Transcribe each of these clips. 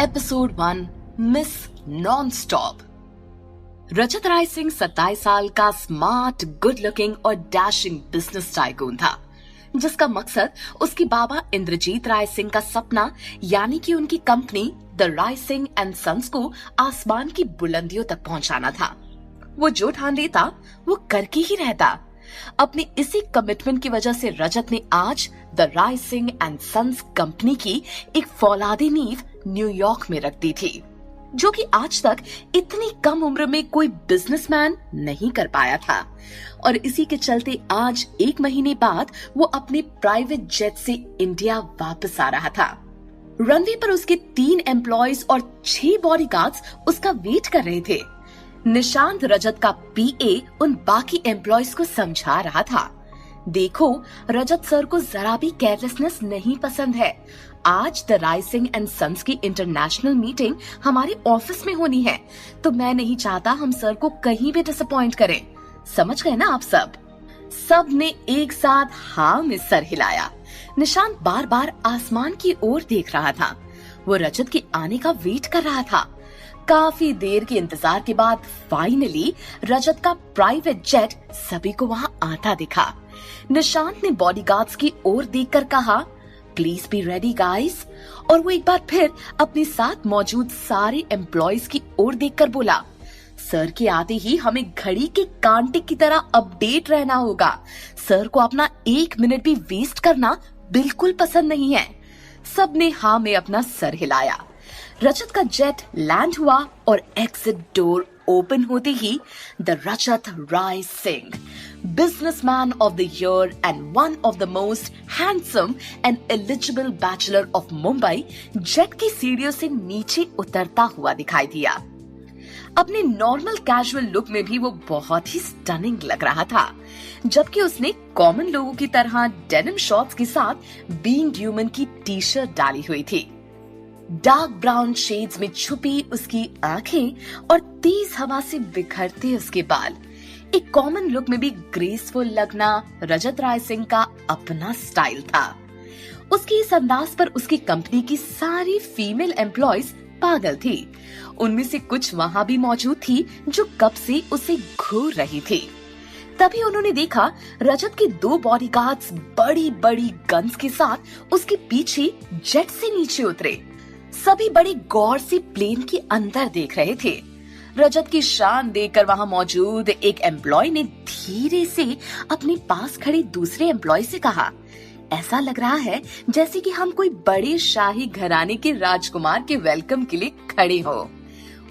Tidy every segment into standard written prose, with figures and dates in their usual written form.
Episode 1 miss non stop. Rajat Rai Singh 27 साल का smart, good looking और डैशिंग बिजनेस टाइकून था, जिसका मकसद उसके बाबा इंद्रजीत राय सिंह का सपना यानी कि उनकी company the Rai Singh and sons को आसमान की बुलंदियों तक पहुंचाना था। वो जो ठान लेता वो करके ही रहता। अपनी इसी कमिटमेंट की वजह से रजत ने आज the Rai Singh and sons company की एक फौलादी नींव न्यूयॉर्क में रख दी थी, जो कि आज तक इतनी कम उम्र में कोई बिजनेसमैन नहीं कर पाया था। और इसी के चलते आज 1 महीने बाद वो अपने प्राइवेट जेट से इंडिया वापस आ रहा था। रनवे पर उसके 3 एम्प्लॉयज और 6 बॉडीगार्ड्स उसका वेट कर रहे थे। निशांत, रजत का पीए, उन बाकी एम्प्लॉयज को समझा रहा था, देखो रजत सर को जरा भी केयरलेसनेस नहीं पसंद है। आज the Rai Singh and sons की इंटरनेशनल मीटिंग हमारे ऑफिस में होनी है, तो मैं नहीं चाहता हम सर को कहीं भी डिसअपॉइंट करें। समझ गए ना आप सब ने एक साथ हाँ में सर हिलाया। निशांत बार बार आसमान की ओर देख रहा था। वो रजत के आने का वेट कर रहा था। काफी देर के इंतजार के बाद फाइनली रजत का प्राइवेट जेट सभी को वहां आता दिखा। निशांत ने बॉडीगार्ड्स की ओर देखकर कहा, प्लीज बी रेडी गाइस। और वो एक बार फिर अपने साथ मौजूद सारे एम्प्लॉयज की ओर देखकर बोला, सर के आते ही हमें घड़ी के कांटे की तरह अपडेट रहना होगा। सर को अपना 1 मिनट भी वेस्ट करना बिल्कुल पसंद नहीं है। सबने हाँ में अपना सर हिलाया। रजत का जेट लैंड हुआ और एग्जिट डोर ओपन होते ही the Rajat Rai Singh, businessman of the year and one of the most handsome and eligible bachelor of Mumbai, jet की सीढ़ियों से नीचे उतरता हुआ दिखाई दिया। अपने नॉर्मल कैजुअल लुक में भी वो बहुत ही स्टनिंग लग रहा था, जबकि उसने कॉमन लोगों की तरह डेनिम शॉर्ट्स के साथ बीइंग ह्यूमन की टी-शर्ट डाली हुई थी। डार्क ब्राउन शेड्स में छुपी उसकी आंखें और तेज हवा से बिखरते उसके बाल, एक कॉमन लुक में भी ग्रेसफुल लगना रजत राय सिंह का अपना स्टाइल था। उसके इस अंदाज पर उसकी कंपनी की सारी फीमेल एम्प्लॉयज पागल थी। उनमें से कुछ वहां भी मौजूद थी जो कब से उसे घूर रही थी। तभी उन्होंने देखा रजत के 2 बॉडीगार्ड्स बड़ी बड़ी गन्स के साथ उसके पीछे जेट से नीचे उतरे। सभी बड़े गौर से प्लेन के अंदर देख रहे थे। रजत की शान देखकर वहां मौजूद एक एम्प्लॉय ने धीरे से अपने पास खड़े दूसरे एम्प्लॉय से कहा, ऐसा लग रहा है जैसे कि हम कोई बड़े शाही घराने के राजकुमार के वेलकम के लिए खड़े हो।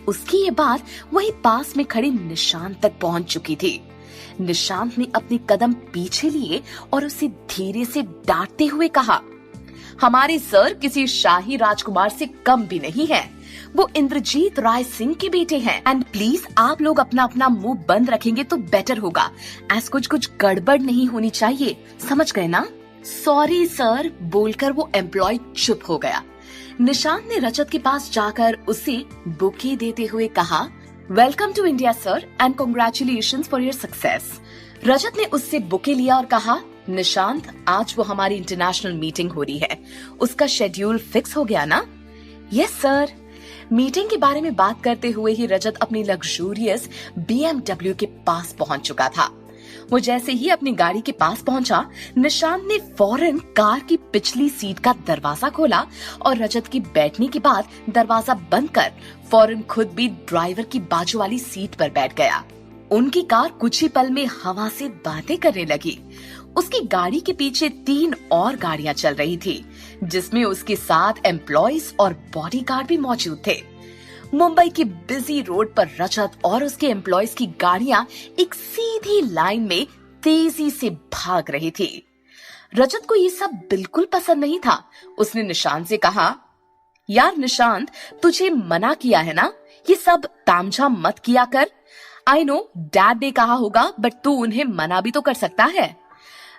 उसकी ये बात वही पास में खड़े निशांत तक पहुंच चुकी थी। निशांत ने अपने कदम पीछे लिए और उसे धीरे से डांटते हुए कहा, हमारे सर किसी शाही राजकुमार से कम भी नहीं है। वो इंद्रजीत राय सिंह के बेटे हैं। एंड प्लीज आप लोग अपना अपना मुंह बंद रखेंगे तो बेटर होगा, ऐस कुछ गड़बड़ नहीं होनी चाहिए। समझ गए ना? सॉरी सर बोलकर वो एम्प्लॉय चुप हो गया। निशांत ने रजत के पास जाकर उसे बुके देते हुए कहा, welcome to India sir and congratulations for your success. Rajat ने उससे बुके लिया और कहा, निशांत आज वो हमारी इंटरनेशनल मीटिंग हो रही है, उसका शेड्यूल फिक्स हो गया ना? Yes sir. मीटिंग के बारे में बात करते हुए ही रजत अपनी लग्जूरियस BMW के पास पहुंच चुका था। वो जैसे ही अपनी गाड़ी के पास पहुंचा, निशांत ने फौरन कार की पिछली सीट का दरवाजा खोला और रजत की बैठने के बाद दरवाजा बंद कर फौरन खुद भी ड्राइवर की बाजू वाली सीट पर बैठ गया। उनकी कार कुछ ही पल में हवा से बातें करने लगी। उसकी गाड़ी के पीछे 3 और गाड़ियां चल रही थी, जिसमें उसके साथ एम्प्लॉयज और बॉडीगार्ड भी मौजूद थे। मुंबई की बिजी रोड पर रजत और उसके एम्प्लॉयज की गाड़ियां एक सीधी लाइन में तेजी से भाग रही थी। रजत को ये सब बिल्कुल पसंद नहीं था। उसने निशांत से कहा, यार निशांत, तुझे मना किया है ना, ये सब तामझाम मत किया कर। आई नो डैड ने कहा होगा, बट तू उन्हें मना भी तो कर सकता है।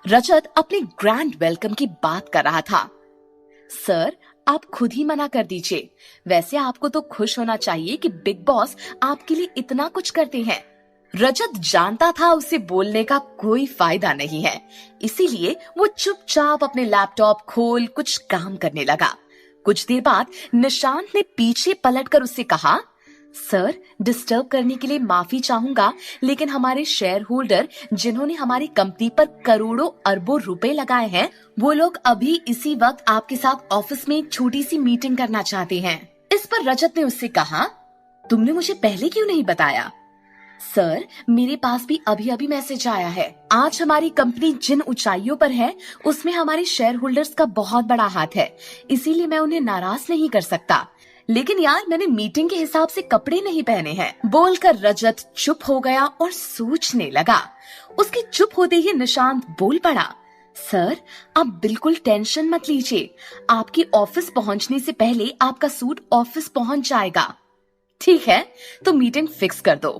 रजत अपने ग्रैंड वेलकम की बात कर रहा था। सर आप खुद ही मना कर दीजिए, वैसे आपको तो खुश होना चाहिए कि बिग बॉस आपके लिए इतना कुछ करते हैं। रजत जानता था उसे बोलने का कोई फायदा नहीं है, इसीलिए वो चुपचाप अपने लैपटॉप खोल कुछ काम करने लगा। कुछ देर बाद निशांत ने पीछे पलटकर उससे कहा, सर, डिस्टर्ब करने के लिए माफी चाहूंगा, लेकिन हमारे शेयर होल्डर जिन्होंने हमारी कंपनी पर करोड़ों अरबों रुपए लगाए हैं, वो लोग अभी इसी वक्त आपके साथ ऑफिस में एक छोटी सी मीटिंग करना चाहते हैं। इस पर रजत ने उससे कहा, तुमने मुझे पहले क्यों नहीं बताया? सर, मेरे पास भी अभी अभी मैसेज आया है। आज हमारी कंपनी जिन ऊंचाइयों पर है उसमें हमारे शेयर होल्डर्स का बहुत बड़ा हाथ है, इसीलिए मैं उन्हें नाराज नहीं कर सकता। लेकिन यार, मैंने मीटिंग के हिसाब से कपड़े नहीं पहने हैं। बोलकर रजत चुप हो गया और सोचने लगा। उसके चुप होते ही निशांत बोल पड़ा, सर, आप बिल्कुल टेंशन मत लीजिए, आपकी ऑफिस पहुंचने से पहले आपका सूट ऑफिस पहुंच जाएगा। ठीक है, तो मीटिंग फिक्स कर दो।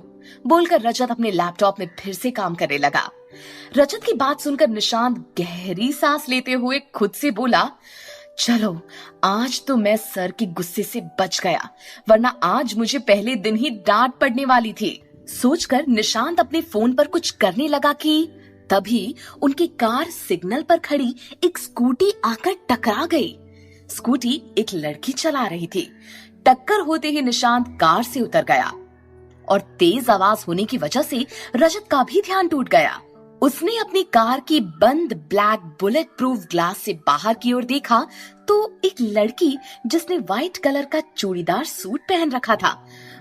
बोलकर रजत अपने लैपटॉप में फिर से काम करने लगा। रजत की बात सुनकर निशांत गहरी सांस लेते हुए खुद से बोला, चलो, आज तो मैं सर के गुस्से से बच गया, वरना आज मुझे पहले दिन ही डांट पड़ने वाली थी। सोचकर निशांत अपने फोन पर कुछ करने लगा कि तभी उनकी कार सिग्नल पर खड़ी एक स्कूटी आकर टकरा गई। स्कूटी एक लड़की चला रही थी। टक्कर होते ही निशांत कार से उतर गया और तेज आवाज होने की वजह से रजत का भी ध्यान टूट गया। उसने अपनी कार की बंद ब्लैक बुलेट प्रूफ ग्लास से बाहर की ओर देखा तो एक लड़की जिसने व्हाइट कलर का चूड़ीदार सूट पहन रखा था,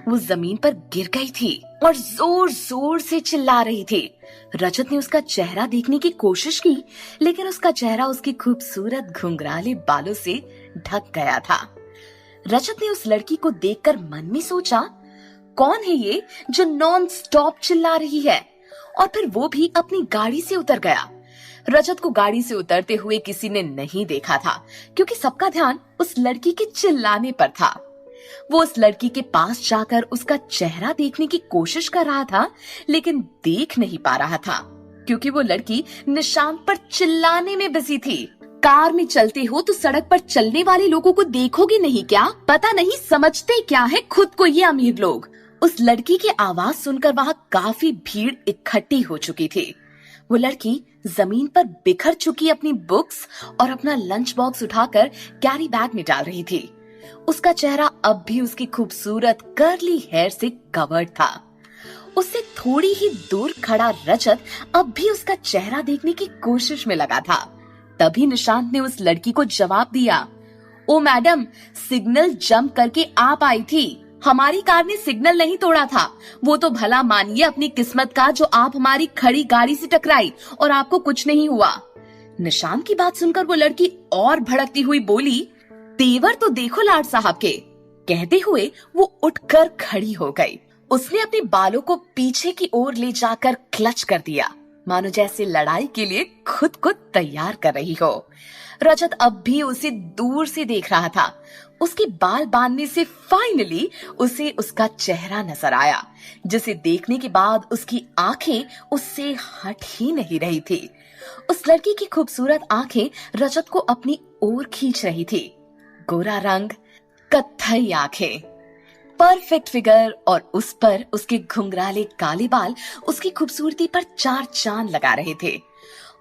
वो जमीन पर गिर गई थी और जोर जोर से चिल्ला रही थी। रजत ने उसका चेहरा देखने की कोशिश की, लेकिन उसका चेहरा उसकी खूबसूरत घुंघराले बालों से ढक गया था। रजत ने उस लड़की को देखकर मन में सोचा, कौन है ये जो नॉन स्टॉप चिल्ला रही है? और फिर वो भी अपनी गाड़ी से उतर गया। रजत को गाड़ी से उतरते हुए किसी ने नहीं देखा था, क्योंकि सबका ध्यान उस लड़की के चिल्लाने पर था। वो उस लड़की के पास जाकर उसका चेहरा देखने की कोशिश कर रहा था, लेकिन देख नहीं पा रहा था, क्योंकि वो लड़की निशांत पर चिल्लाने में बिजी थी। कार में चलते हो तो सड़क पर चलने वाले लोगों को देखोगे नहीं क्या? पता नहीं समझते क्या है खुद को ये अमीर लोग। उस लड़की की आवाज सुनकर वहाँ काफी भीड़ इकट्ठी हो चुकी थी। वो लड़की जमीन पर बिखर चुकी अपनी बुक्स और अपना लंच बॉक्स उठाकर कैरी बैग में डाल रही थी। उसका चेहरा अब भी उसकी खूबसूरत कर्ली हेयर से कवर्ड था। उससे थोड़ी ही दूर खड़ा रजत अब भी उसका चेहरा देखने की कोशिश में लगा था। तभी निशांत ने उस लड़की को जवाब दिया, ओ मैडम, सिग्नल जंप करके आप आई थी, हमारी कार ने सिग्नल नहीं तोड़ा था। वो तो भला मानिए अपनी किस्मत का जो आप हमारी खड़ी गाड़ी से टकराई और आपको कुछ नहीं हुआ। निशांत की बात सुनकर वो लड़की और भड़कती हुई बोली, तेवर तो देखो लाड साहब के। कहते हुए वो उठकर खड़ी हो गई। उसने अपने बालों को पीछे की ओर ले जाकर क्लच कर दिया, मानो जैसे लड़ाई के लिए खुद को तैयार कर रही हो। रजत अब भी उसे दूर से देख रहा था। उसके बाल बांधने से फाइनली उसे उसका चेहरा नजर आया, जिसे देखने के बाद उसकी आंखें उससे हट ही नहीं रही थी। उस लड़की की खूबसूरत आंखें रजत को अपनी ओर खींच रही थी। गोरा रंग, कत्थई आंखें, परफेक्ट फिगर और उस पर उसके घुंघराले काले बाल उसकी खूबसूरती पर चार चांद लगा रहे थे।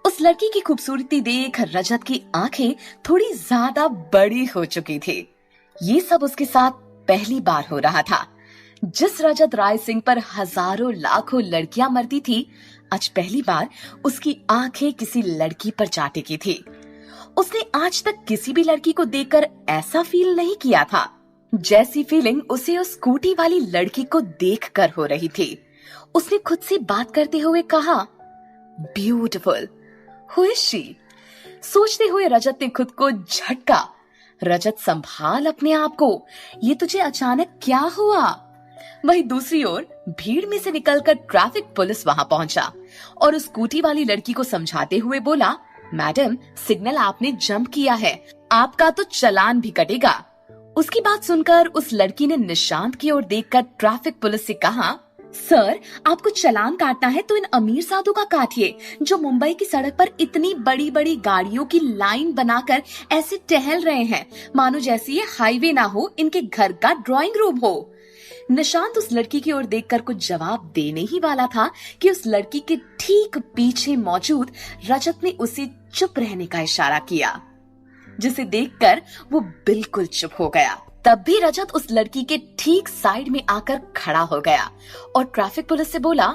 उस लड़की की खूबसूरती देख रजत की आंखें थोड़ी ज्यादा बड़ी हो चुकी थी। ये सब उसके साथ पहली बार हो रहा था। जिस रजत राय सिंह पर हजारों लाखों लड़कियां मरती थी, आज पहली बार उसकी आंखें किसी लड़की पर जा टिकी थी। उसने आज तक किसी भी लड़की को देखकर ऐसा फील नहीं किया था जैसी फीलिंग उसे उस स्कूटी वाली लड़की को देखकर हो रही थी। उसने खुद से बात करते हुए कहा, ब्यूटीफुल, हु इज शी? सोचते हुए रजत ने खुद को झटका। रजत, संभाल अपने आप को, ये तुझे अचानक क्या हुआ? वहीं दूसरी ओर भीड़ में से निकलकर ट्रैफिक पुलिस वहां पहुंचा और उस स्कूटी वाली लड़की को समझाते हुए बोला, मैडम, सिग्नल आपने जंप किया है, आपका तो चालान भी कटेगा। उसकी बात सुनकर उस लड़की ने निशांत की ओर देखकर ट्रैफिक पुलिस से कहा, सर, आपको चालान काटना है तो इन अमीर साधु का काटिए, जो मुंबई की सड़क पर इतनी बड़ी बड़ी गाड़ियों की लाइन बनाकर ऐसे टहल रहे हैं, मानो जैसे ये हाईवे ना हो, इनके घर का ड्राइंग रूम हो। निशांत उस लड़की की ओर देखकर कुछ जवाब देने ही वाला था कि उस लड़की के ठीक पीछे मौजूद रजत ने उसे चुप रहने का इशारा किया। जिसे देखकर वो बिल्कुल चुप हो गया। तब भी रजत उस लड़की के ठीक साइड में आकर खड़ा हो गया और ट्रैफिक पुलिस से बोला,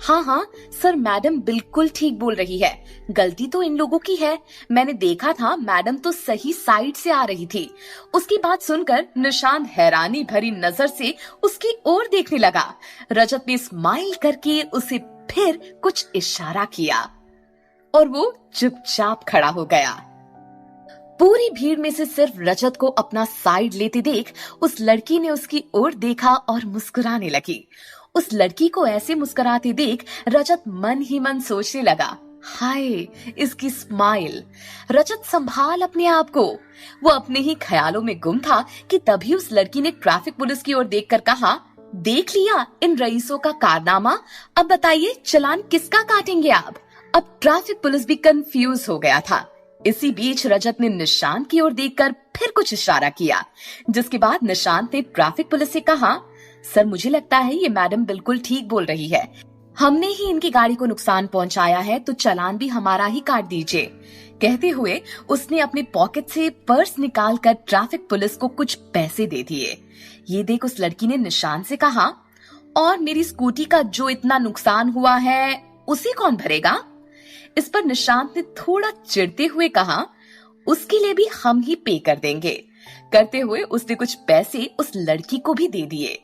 हाँ हाँ सर, मैडम बिल्कुल ठीक बोल रही है, गलती तो इन लोगों की है। मैंने देखा था मैडम तो सही साइड से आ रही थी। उसकी बात सुनकर निशांत हैरानी भरी नजर से उसकी ओर देखने लगा। रजत ने स्माइल करके उसे फिर कुछ इशारा किया और वो चुपचाप खड़ा हो गया। पूरी भीड़ में से सिर्फ रजत को अपना साइड लेते देख उस लड़की ने उसकी ओर देखा और मुस्कुराने लगी। उस लड़की को ऐसे मुस्कुराते देख रजत मन ही मन सोचने लगा, हाय इसकी स्माइल। रजत संभाल अपने आप को। वो अपने ही ख्यालों में गुम था कि तभी उस लड़की ने ट्रैफिक पुलिस की ओर देखकर कहा, देख लिया इन रईसों का कारनामा, अब बताइए चालान किसका काटेंगे आप। अब ट्रैफिक पुलिस भी कंफ्यूज हो गया था। इसी बीच रजत ने निशांत की ओर देखकर फिर कुछ इशारा किया, जिसके बाद निशांत ने ट्रैफिक पुलिस से कहा, सर मुझे लगता है ये मैडम बिल्कुल ठीक बोल रही है, हमने ही इनकी गाड़ी को नुकसान पहुंचाया है तो चालान भी हमारा ही काट दीजिए। कहते हुए उसने अपने पॉकेट से पर्स निकालकर ट्रैफिक पुलिस को कुछ पैसे दे दिए। ये देख उस लड़की ने निशांत से कहा, और मेरी स्कूटी का जो इतना नुकसान हुआ है उसे कौन भरेगा। इस पर निशांत ने थोड़ा चिढ़ते हुए कहा, उसके लिए भी हम ही पे कर देंगे। करते हुए उसने कुछ पैसे उस लड़की को भी दे दिए।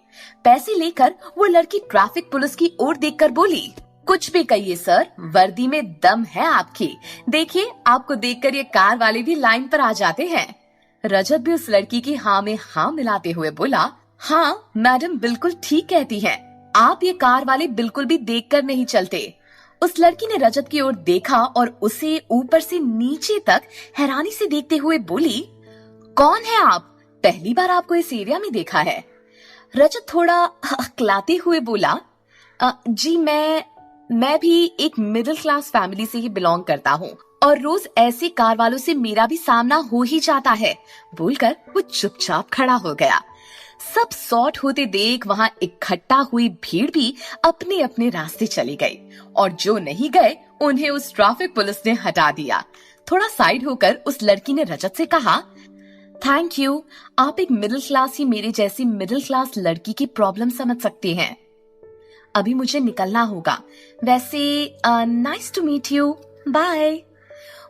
पैसे लेकर वो लड़की ट्रैफिक पुलिस की ओर देखकर बोली, कुछ भी कहिए सर, वर्दी में दम है आपकी। देखिए आपको देखकर ये कार वाले भी लाइन पर आ जाते हैं। रजत भी उस लड़की की हाँ में हाँ मिलाते हुए बोला, हाँ मैडम बिल्कुल ठीक कहती हैं, आप ये कार वाले बिल्कुल भी देखकर नहीं चलते। उस लड़की ने रजत की ओर देखा और उसे ऊपर से नीचे तक हैरानी से देखते हुए बोली, कौन है आप? पहली बार आपको इस एरिया में देखा है। रजत थोड़ा अकलाते हुए बोला, जी मैं भी एक मिडिल क्लास फैमिली से ही बिलोंग करता हूँ और रोज ऐसे कार वालों से मेरा भी सामना हो ही जाता है। बोलकर वो चुपचाप खड़ा हो गया। सब सॉर्ट होते देख वहाँ इकट्ठा हुई भीड़ भी अपने अपने रास्ते चली गई और जो नहीं गए उन्हें उस ट्रैफिक पुलिस ने हटा दिया। थोड़ा साइड होकर उस लड़की ने रजत से कहा, थैंक यू, आप एक मिडिल क्लास ही मेरे जैसी मिडिल क्लास लड़की की प्रॉब्लम समझ सकते हैं। अभी मुझे निकलना होगा, वैसे nice to meet you, bye.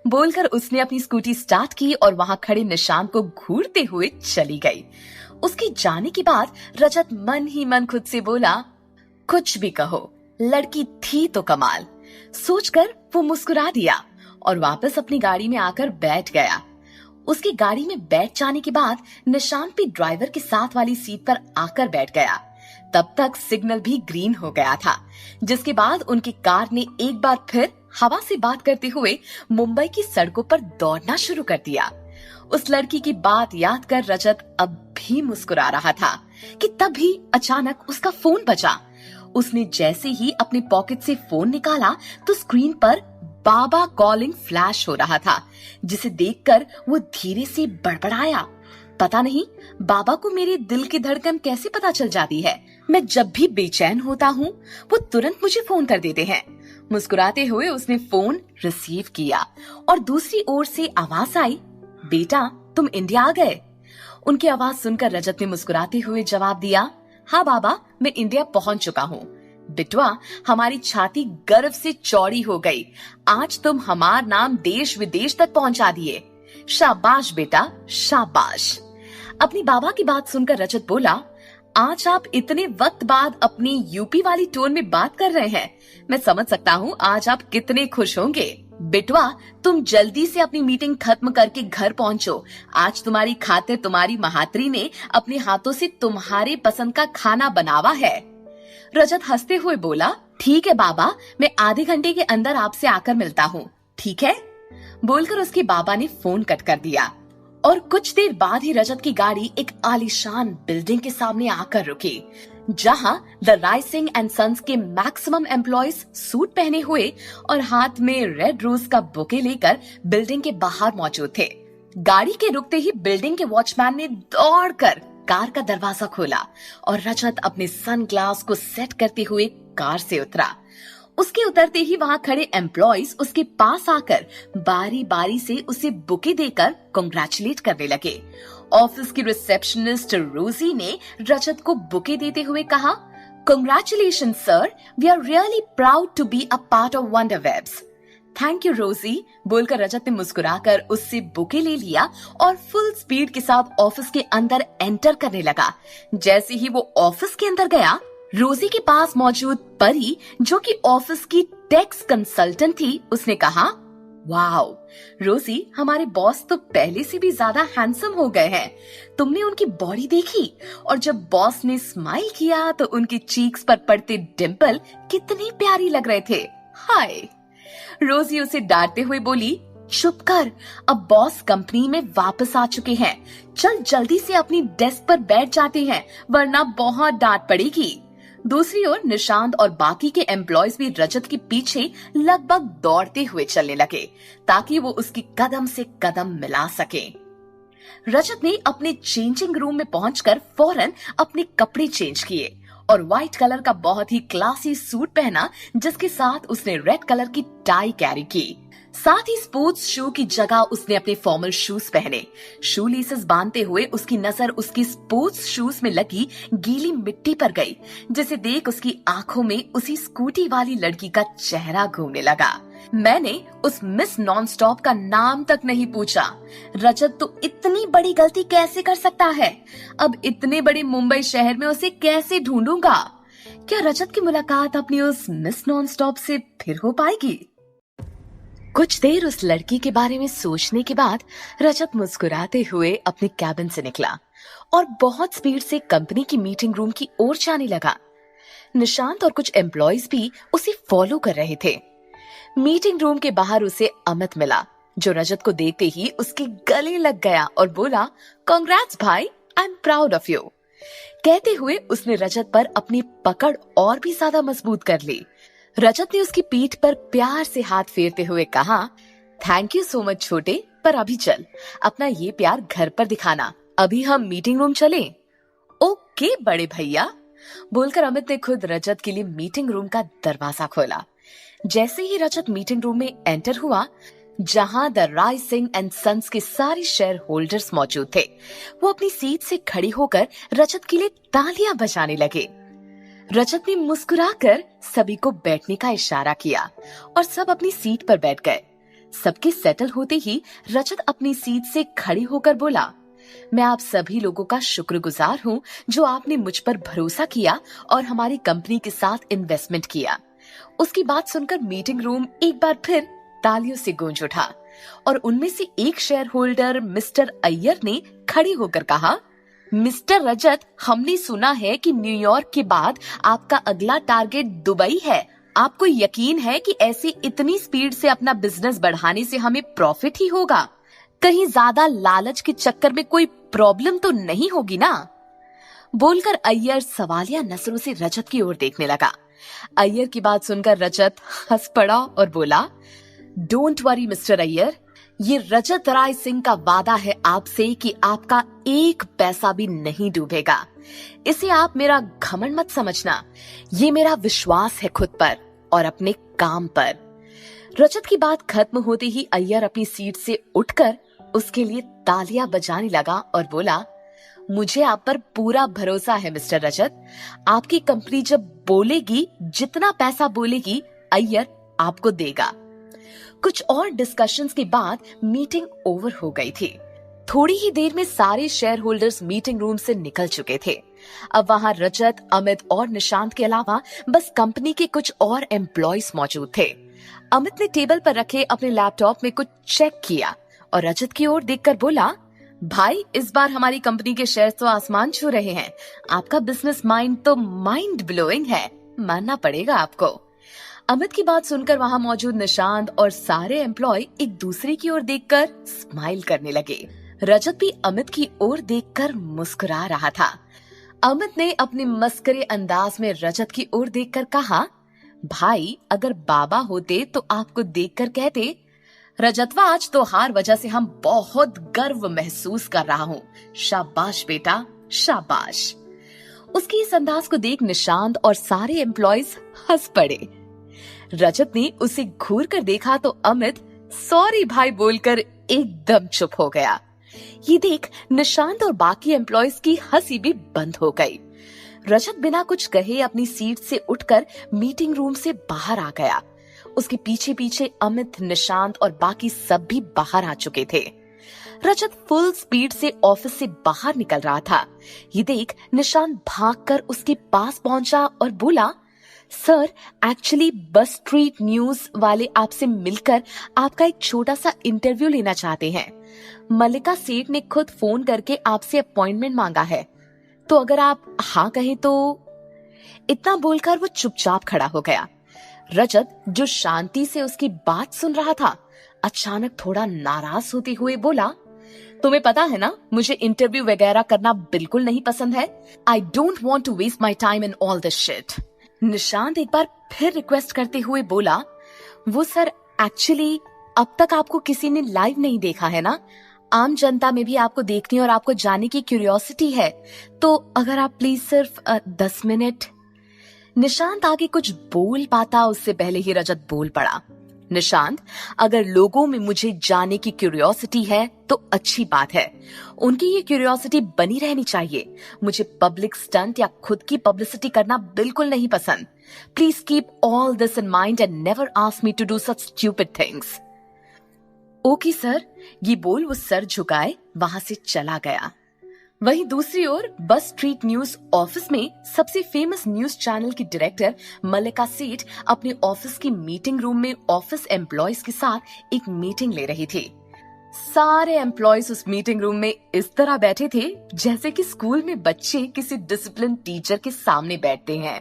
बोलकर उसने अपनी स्कूटी स्टार्ट की और वहां खड़े निशांत को घूरते हुए चली गई। उसके जाने के बाद रजत मन ही मन खुद से बोला, कुछ भी कहो लड़की थी तो कमाल। सोचकर वो मुस्कुरा दिया और वापस अपनी गाड़ी में आकर बैठ गया। उसकी गाड़ी में बैठ जाने के बाद निशांत भी ड्राइवर के साथ वाली सीट पर आकर बैठ गया। तब तक सिग्नल भी ग्रीन हो गया था, जिसके बाद उनकी कार ने एक बार फिर हवा से बात करते हुए मुंबई की सड़कों पर दौड़ना शुरू कर दिया। उस लड़की की बात याद कर रजत अब भी मुस्कुरा रहा था कि तभी अचानक उसका फोन बजा। उसने जैसे ही अपने पॉकेट से फोन निकाला तो स्क्रीन पर बाबा कॉलिंग फ्लैश हो रहा था, जिसे देखकर वो धीरे से बड़बड़ाया, पता नहीं बाबा को मेरे दिल की धड़कन कैसे पता चल जाती है। मैं जब भी बेचैन होता हूँ वो तुरंत मुझे फोन कर देते हैं। मुस्कुराते हुए उसने फोन रिसीव किया और दूसरी ओर से आवाज आई, बेटा तुम इंडिया आ गए। उनकी आवाज सुनकर रजत ने मुस्कुराते हुए जवाब दिया, हाँ बाबा मैं इंडिया पहुंच चुका हूँ। बिटवा हमारी छाती गर्व से चौड़ी हो गई, आज तुम हमारा नाम देश विदेश तक पहुंचा दिए। शाबाश बेटा शाबाश। अपनी बाबा की बात सुनकर रजत बोला, आज आप इतने वक्त बाद अपनी यूपी वाली टोन में बात कर रहे हैं, मैं समझ सकता हूँ आज आप कितने खुश होंगे। बिटवा तुम जल्दी से अपनी मीटिंग खत्म करके घर पहुंचो, आज तुम्हारी खातिर तुम्हारी महात्री ने अपने हाथों से तुम्हारे पसंद का खाना बनावा है। रजत हंसते हुए बोला, ठीक है बाबा, मैं आधे घंटे के अंदर आपसे आकर मिलता हूँ, ठीक है। बोलकर उसके बाबा ने फोन कट कर दिया और कुछ देर बाद ही रजत की गाड़ी एक आलीशान बिल्डिंग के सामने आकर रुकी, जहां द राइसिंग एंड सन्स के मैक्सिमम एम्प्लॉयज सूट पहने हुए और हाथ में रेड रोज का बुके लेकर बिल्डिंग के बाहर मौजूद थे। गाड़ी के रुकते ही बिल्डिंग के वॉचमैन ने दौड़कर कार का दरवाजा खोला और रजत अपने सनग्लास को सेट करते हुए कार से उतरा। उसके उतरते ही वहां खड़े एम्प्लॉयज उसके पास आकर बारी बारी से उसे बुके देकर कांग्रेचुलेट करने लगे। ऑफिस की रिसेप्शनिस्ट रोजी ने रजत को बुके देते हुए कहा, congratulation sir, we are really proud to be a part of Wonderwebs. Thank you Rosie, बोलकर रजत ने मुस्कुराकर उससे बुके ले लिया और फुल स्पीड के साथ ऑफिस के अंदर एंटर करने लगा। जैसे ही वो ऑफिस के अंदर गया, रोजी के पास मौजूद परी, जो कि ऑफिस की टैक्स कंसल्टेंट थी, उसने कहा, वाओ रोजी, हमारे बॉस तो पहले से भी ज्यादा हैंडसम हो गए हैं। तुमने उनकी बॉडी देखी? और जब बॉस ने स्माइल किया तो उनकी चीक्स पर पड़ते डिंपल कितनी प्यारी लग रहे थे। हाय। रोजी उसे डांटते हुए बोली, चुप कर, अब बॉस कंपनी में वापस आ चुके हैं। चल जल्दी से अपनी डेस्क पर बैठ जाते हैं, वरना बहुत डांट पड़ेगी। दूसरी ओर निशांत और बाकी के एम्प्लॉयज भी रजत के पीछे लगभग दौड़ते हुए चलने लगे ताकि वो उसकी कदम से कदम मिला सके। रजत ने अपने चेंजिंग रूम में पहुंचकर फौरन अपने कपड़े चेंज किए और व्हाइट कलर का बहुत ही क्लासी सूट पहना, जिसके साथ उसने रेड कलर की टाई कैरी की। साथ ही स्पोर्ट्स शू की जगह उसने अपने फॉर्मल शूज पहने। शू लेसेस बांधते हुए उसकी नजर उसकी स्पोर्ट्स शूज में लगी गीली मिट्टी पर गई, जिसे देख उसकी आंखों में उसी स्कूटी वाली लड़की का चेहरा घूमने लगा। मैंने उस मिस नॉनस्टॉप का नाम तक नहीं पूछा। रजत तो इतनी बड़ी गलती कैसे कर सकता है? अब इतने बड़े मुंबई शहर में उसे कैसे ढूंढूंगा? क्या रजत की मुलाकात अपनी उस मिस नॉनस्टॉप से फिर हो पाएगी? कुछ देर उस लड़की के बारे में सोचने के बाद रजत मुस्कुराते हुए अपने कैबिन से निकला और बहुत स्पीड से कंपनी की मीटिंग रूम की ओर जाने लगा। निशांत और कुछ एम्प्लॉयज भी उसे फॉलो कर रहे थे। मीटिंग रूम के बाहर उसे अमित मिला, जो रजत को देखते ही उसके गले लग गया और बोला, कांग्रेट्स भाई, I am proud of you. कहते हुए उसने रजत पर अपनी पकड़ और भी ज्यादा मजबूत कर ली। रजत ने उसकी पीठ पर प्यार से हाथ फेरते हुए कहा, थैंक यू सो मच छोटे, पर अभी चल, अपना ये प्यार घर पर दिखाना। अभी हम मीटिंग रूम चले। ओके बड़े भैया, बोलकर अमित ने खुद रजत के लिए मीटिंग रूम का दरवाजा खोला। जैसे ही रजत मीटिंग रूम में एंटर हुआ, जहां the Rai Singh and sons के सारे शेयर होल्डर्स मौजूद थे, वो अपनी सीट से खड़ी होकर रजत के लिए तालियां बजाने लगे। रजत ने मुस्कुराकर सभी को बैठने का इशारा किया और सब अपनी सीट पर बैठ गए। सबके सेटल होते ही रजत अपनी सीट से खड़ी होकर बोला, मैं आप सभी लोगों का शुक्रगुजार हूँ जो आपने मुझ पर भरोसा किया और हमारी कंपनी के साथ इन्वेस्टमेंट किया। उसकी बात सुनकर मीटिंग रूम एक बार फिर तालियों से गूंज उठा और उनमें से एक शेयर होल्डर मिस्टर अय्यर ने खड़े होकर कहा, मिस्टर रजत, हमने सुना है कि न्यूयॉर्क के बाद आपका अगला टारगेट दुबई है। आपको यकीन है कि ऐसे इतनी स्पीड से अपना बिजनेस बढ़ाने से हमें प्रॉफिट ही होगा? कहीं ज्यादा लालच के चक्कर में कोई प्रॉब्लम तो नहीं होगी ना? बोलकर अय्यर सवालिया नजरों से रजत की ओर देखने लगा। अय्यर की बात सुनकर रजत हंस पड़ा और बोला, डोंट वरी मिस्टर अय्यर, ये रजत राय सिंह का वादा है आपसे कि आपका एक पैसा भी नहीं डूबेगा। इसे आप मेरा घमंड मत समझना, ये मेरा विश्वास है खुद पर और अपने काम पर। रजत की बात खत्म होते ही अय्यर अपनी सीट से उठकर उसके लिए तालियां बजाने लगा और बोला, मुझे आप पर पूरा भरोसा है मिस्टर रजत। आपकी कंपनी जब बोलेगी, जितना पैसा बोलेगी, अय्यर आपको देगा। कुछ और डिस्कशंस के बाद मीटिंग ओवर हो गई थी। थोड़ी ही देर में सारे शेयर होल्डर्स मीटिंग रूम से निकल चुके थे। अब वहां रजत, अमित और निशांत के अलावा बस कंपनी के कुछ और एम्प्लॉयज मौजूद थे। अमित ने टेबल पर रखे अपने लैपटॉप में कुछ चेक किया और रजत की ओर देखकर बोला, भाई, इस बार हमारी कंपनी के शेयर तो आसमान छू रहे हैं। आपका बिजनेस माइंड तो माइंड ब्लोइंग है, मानना पड़ेगा आपको। अमित की बात सुनकर वहां मौजूद निशांत और सारे एम्प्लॉय एक दूसरे की ओर देखकर स्माइल करने लगे। रजत भी अमित की ओर देखकर मुस्कुरा रहा था। अमित ने अपने मस्करे अंदाज में रजत की ओर देखकर कहा, भाई, अगर बाबा होते तो आपको देखकर कहते, रजतवा, आज त्योहार वजह से हम बहुत गर्व महसूस कर रहा हूँ। शाबाश बेटा, शाबाश। उसकी इस अंदाज को देख निशांत और सारे एम्प्लॉयज हंस पड़े। रजत ने उसे घूर कर देखा तो अमित सॉरी भाई बोलकर एकदम चुप हो गया। ये देख निशांत और बाकी एम्प्लॉयज की हंसी भी बंद हो गई। रजत बिना कुछ कहे अपनी सीट से उठकर मीटिंग रूम से बाहर आ गया। उसके पीछे पीछे अमित, निशांत और बाकी सब भी बाहर आ चुके थे। रजत फुल स्पीड से ऑफिस से बाहर निकल रहा था। ये देख निशांत भागकर उसके पास पहुंचा और बोला, सर एक्चुअली बस स्ट्रीट न्यूज वाले आपसे मिलकर आपका एक छोटा सा इंटरव्यू लेना चाहते हैं। मल्लिका सेठ ने खुद फोन करके आपसे अपॉइंटमेंट मांगा है, तो अगर आप हाँ कहें तो। इतना बोलकर वो चुपचाप खड़ा हो गया। रजत जो शांति से उसकी बात सुन रहा था, अचानक थोड़ा नाराज होते हुए बोला, तुम्हें पता है ना मुझे इंटरव्यू वगैरह करना बिल्कुल नहीं पसंद है। I don't want to waste my time in all this shit. Nishant एक बार फिर रिक्वेस्ट करते हुए बोला, वो सर एक्चुअली अब तक आपको किसी ने लाइव नहीं देखा है ना, आम जनता में भी आपको देखने और आपको जानने की क्यूरियोसिटी है, तो अगर आप प्लीज सिर्फ 10 मिनट। निशांत आगे कुछ बोल पाता उससे पहले ही रजत बोल पड़ा, निशांत अगर लोगों में मुझे जानने की क्यूरियोसिटी है तो अच्छी बात है, उनकी ये क्यूरियोसिटी बनी रहनी चाहिए। मुझे पब्लिक स्टंट या खुद की पब्लिसिटी करना बिल्कुल नहीं पसंद। Please keep all this in mind and never ask me to do such stupid things. Okay sir, ये बोल वो सर झुकाए वहां से चला गया। वहीं दूसरी ओर बस स्ट्रीट न्यूज ऑफिस में सबसे फेमस न्यूज चैनल की डायरेक्टर मल्लिका सेठ अपने ऑफिस की मीटिंग रूम में ऑफिस एम्प्लॉयज के साथ एक मीटिंग ले रही थी। सारे एम्प्लॉयज उस मीटिंग रूम में इस तरह बैठे थे जैसे कि स्कूल में बच्चे किसी डिसिप्लिन टीचर के सामने बैठते हैं।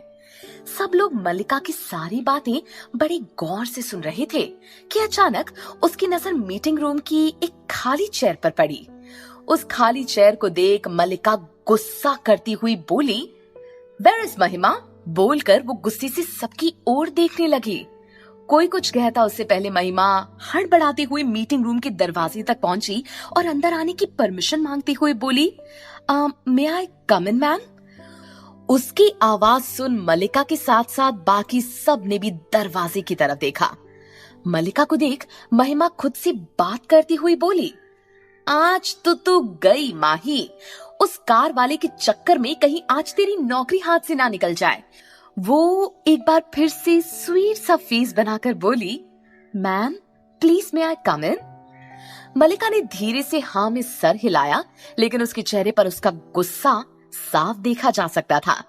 सब लोग मल्लिका की सारी बातें बड़े गौर से सुन रहे थे कि अचानक उसकी नजर मीटिंग रूम की एक खाली चेयर पर पड़ी। उस खाली चेयर को देख मल्लिका गुस्सा करती हुई बोली, वेयर इज महिमा? बोलकर वो गुस्से से सबकी ओर देखने लगी। कोई कुछ कहता उससे पहले महिमा हड़बड़ाती हुई मीटिंग रूम के दरवाजे तक पहुंची और अंदर आने की परमिशन मांगती हुई बोली, मे आई कम इन मैम? उसकी आवाज सुन मल्लिका के साथ साथ बाकी सब ने भी दरवाजे की तरफ देखा। मल्लिका को देख महिमा खुद से बात करती हुई बोली, आज तो तू गई माही, उस कार वाले के चक्कर में कहीं आज तेरी नौकरी हाथ से ना निकल जाए। वो एक बार फिर से स्वीट सा फेस बनाकर बोली, मैम प्लीज मे आई कम इन? मल्लिका ने धीरे से हाँ में सर हिलाया, लेकिन उसके चेहरे पर उसका गुस्सा साफ देखा जा सकता था।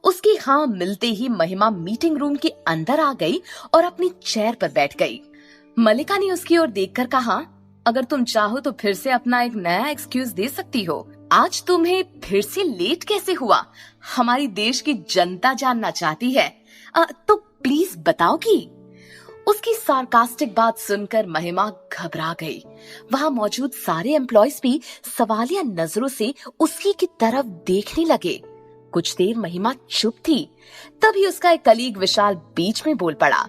उसकी हाँ मिलते ही महिमा मीटिंग रूम के अंदर आ गई और अपनी चेयर पर बैठ गई। मल्लिका ने उसकी ओर देखकर कहा, अगर तुम चाहो तो फिर से अपना एक नया एक्सक्यूज दे सकती हो। आज तुम्हें फिर से लेट कैसे हुआ, हमारी देश की जनता जानना चाहती है, तो प्लीज बताओगी? उसकी सार्कास्टिक बात सुनकर महिमा घबरा गई। वहां मौजूद सारे एम्प्लॉयज भी सवालिया नजरों से उसकी की तरफ देखने लगे। कुछ देर महिमा चुप थी, तभी उसका एक कलीग विशाल बीच में बोल पड़ा,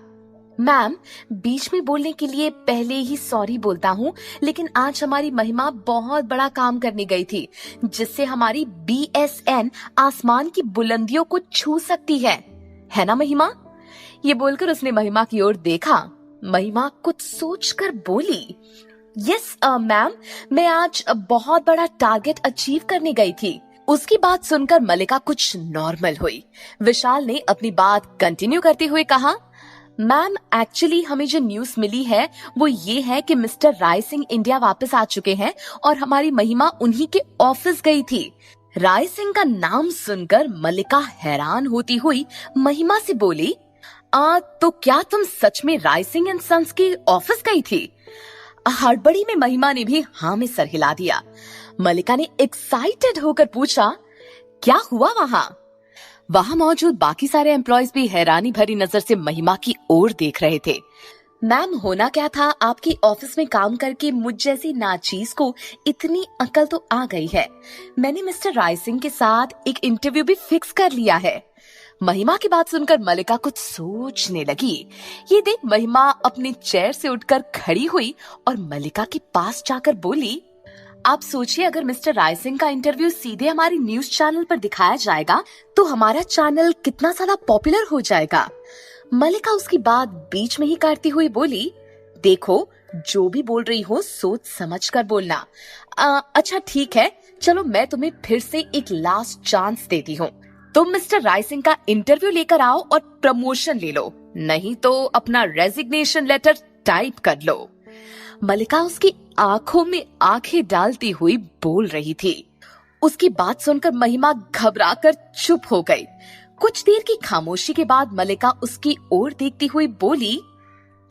मैम बीच में बोलने के लिए पहले ही सॉरी बोलता हूँ, लेकिन आज हमारी महिमा बहुत बड़ा काम करने गई थी जिससे हमारी BSN आसमान की बुलंदियों को छू सकती है ना महिमा? ये बोलकर उसने महिमा की ओर देखा। महिमा कुछ सोचकर बोली, यस मैम, मैं आज बहुत बड़ा टारगेट अचीव करने गई थी। उसकी बात सुनकर मल्लिका कुछ नॉर्मल हुई। विशाल ने अपनी बात कंटिन्यू करते हुए कहा, मैम एक्चुअली हमें जो न्यूज मिली है वो ये है कि मिस्टर राय सिंह इंडिया वापस आ चुके हैं और हमारी महिमा उन्हीं के ऑफिस गई थी। राय सिंह का नाम सुनकर मल्लिका हैरान होती हुई महिमा से बोली, तो क्या तुम सच में राय सिंह एंड सन्स के ऑफिस गई थी? हड़बड़ी में महिमा ने भी हाँ में सर हिला दिया। मल्लिका ने एक्साइटेड होकर पूछा, क्या हुआ वहां? वहां मौजूद बाकी सारे एम्प्लॉयज भी हैरानी भरी नजर से महिमा की ओर देख रहे थे। मैम होना क्या था, आपकी ऑफिस में काम करके मुझ जैसी नाचीज को इतनी अकल तो आ गई है। मैंने मिस्टर राय सिंह के साथ एक इंटरव्यू भी फिक्स कर लिया है। महिमा की बात सुनकर मल्लिका कुछ सोचने लगी। ये देख महिमा अपनी चेयर से उठकर खड़ी हुई और मल्लिका के पास जाकर बोली, आप सोचिए अगर मिस्टर राय सिंह का इंटरव्यू सीधे हमारी न्यूज चैनल पर दिखाया जाएगा तो हमारा चैनल कितना ज्यादा पॉपुलर हो जाएगा। मल्लिका उसकी बात बीच में ही काटती हुई बोली, देखो जो भी बोल रही हो सोच समझ कर बोलना। अच्छा ठीक है, चलो मैं तुम्हें फिर से एक लास्ट चांस देती हूँ। तुम मिस्टर रायसिंह का इंटरव्यू लेकर आओ और प्रमोशन ले लो, नहीं तो अपना रेजिग्नेशन लेटर टाइप कर लो। मल्लिका उसकी आंखों में आंखें डालती हुई बोल रही थी। उसकी बात सुनकर महिमा घबराकर चुप हो गई। कुछ देर की खामोशी के बाद मल्लिका उसकी ओर देखती हुई बोली,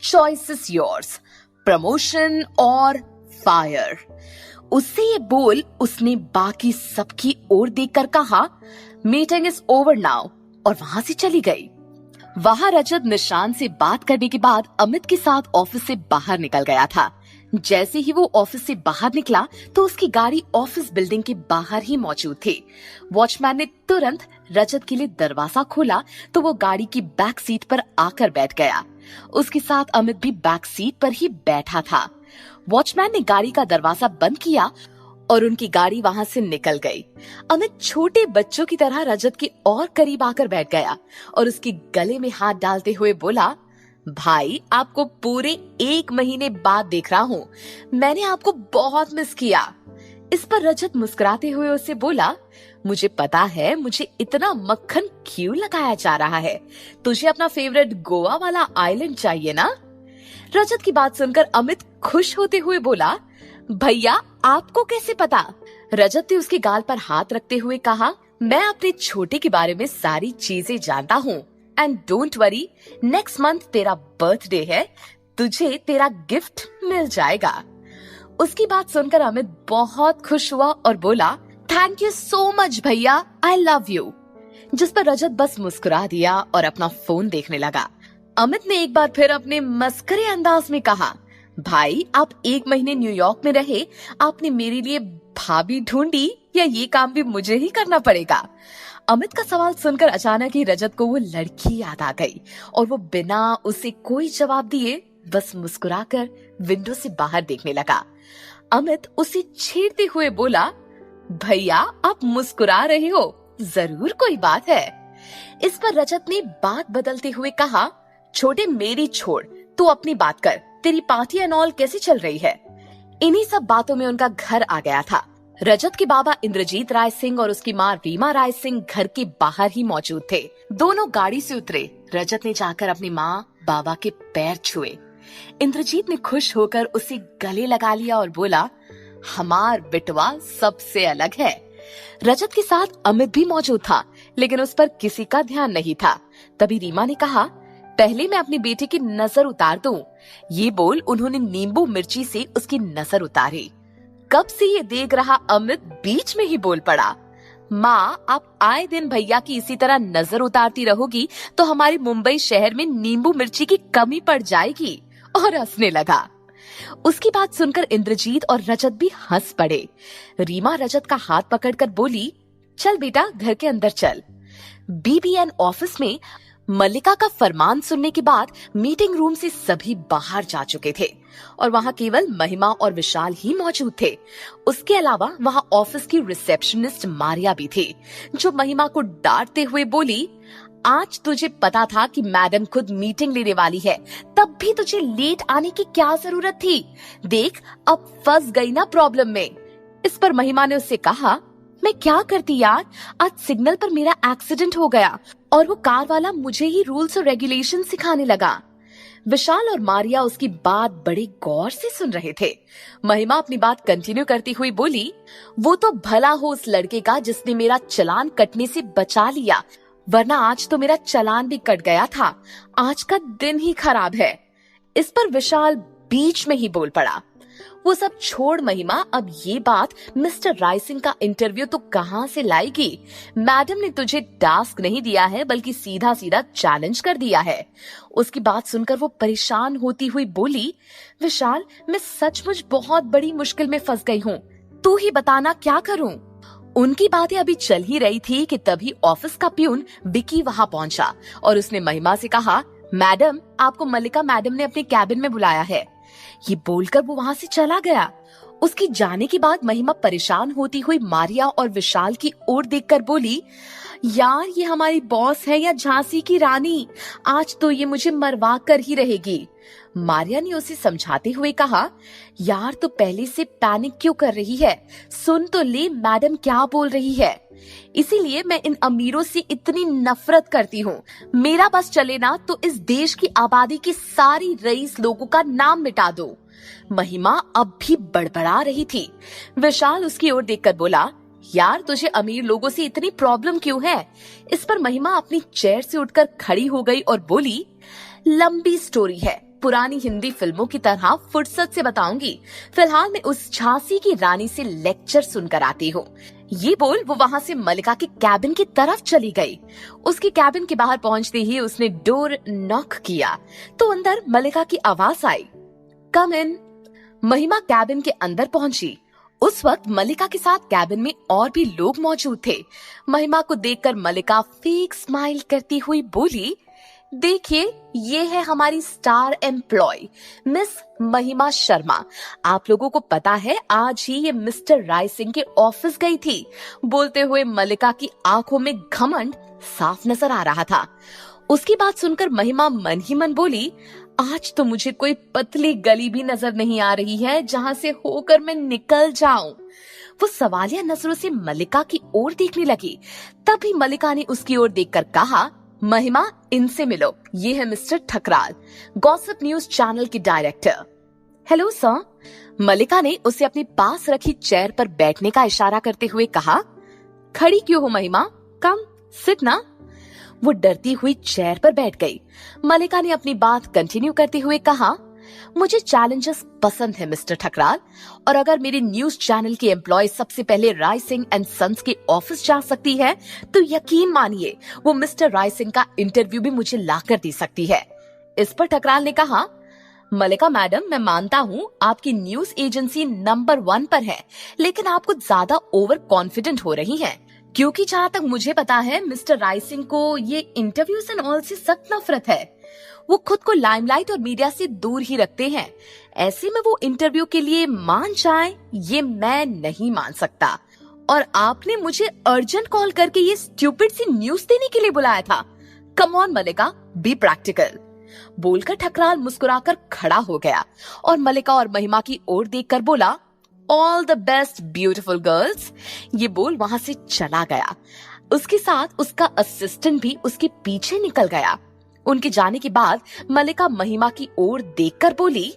चॉइस इज योर्स, प्रमोशन और फायर। उससे ये बोल उसने बाकी सबकी ओर देखकर कहा, मीटिंग इज ओवर नाउ, और वहां से चली गई। वहां रजत निशान से बात करने के बाद अमित के साथ ऑफिस से बाहर निकल गया था। जैसे ही वो ऑफिस से बाहर निकला तो उसकी गाड़ी ऑफिस बिल्डिंग के बाहर ही मौजूद थी। वॉचमैन ने तुरंत रजत के लिए दरवाजा खोला तो वो गाड़ी की बैक सीट पर आकर बैठ गया। उसके साथ अमित भी बैक सीट पर ही बैठा था। वॉचमैन ने गाड़ी का दरवाजा बंद किया और उनकी गाड़ी वहां से निकल गई। अमित छोटे बच्चों की तरह रजत के और करीब आकर बैठ गया और उसके गले में हाथ डालते हुए बोला, भाई आपको पूरे 1 महीने बाद देख रहा हूँ, मैंने आपको बहुत मिस किया। इस पर रजत मुस्कुराते हुए उससे बोला, मुझे पता है मुझे इतना मक्खन क्यों लगाया जा रहा है, तुझे अपना फेवरेट गोवा वाला आइलैंड चाहिए ना। रजत की बात सुनकर अमित खुश होते हुए बोला, भैया आपको कैसे पता। रजत ने उसके गाल पर हाथ रखते हुए कहा, मैं अपने छोटे के बारे में सारी चीजें जानता हूँ। And don't worry, next month तेरा बर्थडे है, तुझे तेरा गिफ्ट मिल जाएगा। उसकी बात सुनकर अमित बहुत खुश हुआ और बोला, थैंक यू सो मच भैया, आई लव यू। जिस पर रजत बस मुस्कुरा दिया और अपना फोन देखने लगा। अमित ने एक बार फिर अपने मस्करे अंदाज में कहा, भाई आप 1 महीने न्यूयॉर्क में रहे, आपने मेरे लिए भाभी ढूंढी या ये काम भी मुझे ही करना पड़ेगा। अमित का सवाल सुनकर अचानक ही रजत को वो लड़की याद आ गई और वो बिना उसे कोई जवाब दिए बस मुस्कुराकर विंडो से बाहर देखने लगा। अमित उसे छेड़ते हुए बोला, भैया आप मुस्कुरा रहे हो, जरूर कोई बात है। इस पर रजत ने बात बदलते हुए कहा, छोटे मेरी छोड़, तू अपनी बात कर, तेरी पार्टी एंड ऑल कैसी चल रही है। इन्हीं सब बातों में उनका घर आ गया था। रजत के बाबा इंद्रजीत राय सिंह और उसकी माँ रीमा राय सिंह घर के बाहर ही मौजूद थे। दोनों गाड़ी से उतरे। रजत ने जाकर अपनी माँ बाबा के पैर छुए। इंद्रजीत ने खुश होकर उसे गले लगा लिया और बोला, हमार बिटवा सबसे अलग है। रजत के साथ अमित भी मौजूद था, लेकिन उस पर किसी का ध्यान नहीं था। तभी रीमा ने कहा, पहले मैं अपनी बेटी की नजर उतार दूं। ये बोल उन्होंने नींबू मिर्ची से उसकी नजर उतारी। कब से ये देख रहा अमित बीच में ही बोल पड़ा, माँ आप आए दिन भैया की इसी तरह नजर उतारती रहोगी तो हमारे मुंबई शहर में नींबू मिर्ची की कमी पड़ जाएगी। और हंसने लगा। उसकी बात सुनकर इंद्रजीत और रजत भी हंस पड़े। रीमा रजत का हाथ पकड़कर बोली, चल बेटा घर के अंदर चल। बीबीएन ऑफिस में मल्लिका का फरमान सुनने के बाद मीटिंग रूम से सभी बाहर जा चुके थे और वहां केवल महिमा और विशाल ही मौजूद थे। उसके अलावा वहां ऑफिस की रिसेप्शनिस्ट मारिया भी थी, जो महिमा को डांटते हुए बोली, आज तुझे पता था कि मैडम खुद मीटिंग लेने वाली है, तब भी तुझे लेट आने की क्या जरूरत थी। देख अब फंस गई ना प्रॉब्लम में। इस पर महिमा ने उससे कहा, मैं क्या करती यार, आज सिग्नल पर मेरा एक्सीडेंट हो गया और वो कार वाला मुझे ही रूल्स और रेगुलेशन सिखाने लगा। विशाल और मारिया उसकी बात बड़े गौर से सुन रहे थे। महिमा अपनी बात कंटिन्यू करती हुई बोली, वो तो भला हो उस लड़के का जिसने मेरा चालान कटने से बचा लिया, वरना आज तो मेरा चालान भी कट गया था। आज का दिन ही खराब है। इस पर विशाल बीच में ही बोल पड़ा, वो सब छोड़ महिमा, अब ये बात मिस्टर रायसिंह का इंटरव्यू तो कहाँ से लाएगी। मैडम ने तुझे टास्क नहीं दिया है बल्कि सीधा सीधा चैलेंज कर दिया है। उसकी बात सुनकर वो परेशान होती हुई बोली, विशाल मैं सचमुच बहुत बड़ी मुश्किल में फंस गई हूँ, तू ही बताना क्या करूँ। उनकी बातें अभी चल ही रही थी कि तभी ऑफिस का प्यून विकी वहां पहुंचा और उसने महिमा से कहा, मैडम आपको मल्लिका मैडम ने अपने कैबिन में बुलाया है। ये बोलकर वो वहां से चला गया। उसकी जाने के बाद महिमा परेशान होती हुई मारिया और विशाल की ओर देखकर बोली, यार ये हमारी बॉस है या झांसी की रानी, आज तो ये मुझे मरवा कर ही रहेगी। मारिया ने उसे समझाते हुए कहा, यार तो पहले से पैनिक क्यों कर रही है, सुन तो ले मैडम क्या बोल रही है। इसीलिए मैं इन अमीरों से इतनी नफरत करती हूँ। मेरा बस चले ना तो इस देश की आबादी की सारी रईस लोगों का नाम मिटा दो। महिमा अब भी बड़बड़ा रही थी। विशाल उसकी ओर देखकर बोला, यार तुझे अमीर लोगों से इतनी प्रॉब्लम क्यों है। इस पर महिमा अपनी चेयर से उठकर खड़ी हो गई और बोली, लंबी स्टोरी है, पुरानी हिंदी फिल्मों की तरह फुर्सत से बताऊंगी। फिलहाल मैं उस झांसी की रानी से लेक्चर सुनकर आती हूँ। ये बोल वो वहाँ से मलिका के कैबिन की तरफ चली गई। उसके कैबिन के बाहर पहुँचते ही उसने डोर नॉक किया तो अंदर मलिका की आवाज आई, कम इन। महिमा कैबिन के अंदर पहुंची। उस वक्त मलिका के साथ कैबिन में और भी लोग मौजूद थे। महिमा को देखकर मलिका फेक स्माइल करती हुई बोली, देखिए ये है हमारी स्टार एम्प्लॉय मिस महिमा शर्मा। आप लोगों को पता है आज ही ये मिस्टर राय सिंह के ऑफिस गई थी। बोलते हुए मलिका की आंखों में घमंड साफ नजर आ रहा था। उसकी बात सुनकर महिमा मन ही मन बोली, आज तो मुझे कोई पतली गली भी नजर नहीं आ रही है जहां से होकर मैं निकल जाऊं। वो सवालिया नजरों से मलिका की ओर देखने लगी। तभी मलिका ने उसकी ओर देखकर कहा, महिमा इनसे मिलो, ये है mister Thakral, gossip news channel के डायरेक्टर। Hello sir. मलिका ने उसे अपने पास रखी चेयर पर बैठने का इशारा करते हुए कहा, खड़ी क्यों हो महिमा, कम सिट ना। वो डरती हुई चेयर पर बैठ गई। मलिका ने अपनी बात कंटिन्यू करते हुए कहा, मुझे चैलेंजेस पसंद है मिस्टर ठकराल, और अगर मेरे न्यूज चैनल की एम्प्लॉय सबसे पहले राय सिंह एंड सन्स के ऑफिस जा सकती है तो यकीन मानिए वो मिस्टर राय सिंह का इंटरव्यू भी मुझे लाकर दे सकती है। इस पर ठकराल ने कहा, मलिका मैडम मैं मानता हूँ आपकी न्यूज एजेंसी नंबर 1 पर है, लेकिन आप कुछ ज्यादा ओवर कॉन्फिडेंट हो रही हैं, क्योंकि जहाँ तक मुझे पता है मिस्टर राय सिंह को ये इंटरव्यूज एंड ऑल से सख्त नफरत है। वो खुद को लाइमलाइट और मीडिया से दूर ही रखते हैं। ऐसे में वो इंटरव्यू के लिए मान जाए ये मैं नहीं मान सकता। और आपने मुझे अर्जेंट कॉल करके ये स्टूपिड सी न्यूज देने के लिए बुलाया था। Come on Malika, be practical. बोलकर ठकराल मुस्कुराकर खड़ा हो गया और मलिका और महिमा की ओर देखकर बोला, all the best beautiful girls. ये बोल वहां से चला गया। उसके साथ उसका असिस्टेंट भी उसके पीछे निकल गया। उनके जाने के बाद मलिका महिमा की ओर देखकर बोली,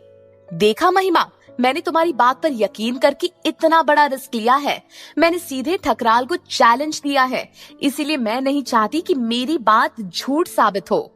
देखा महिमा, मैंने तुम्हारी बात पर यकीन करके इतना बड़ा रिस्क लिया है। मैंने सीधे ठकराल को चैलेंज दिया है, इसीलिए मैं नहीं चाहती कि मेरी बात झूठ साबित हो।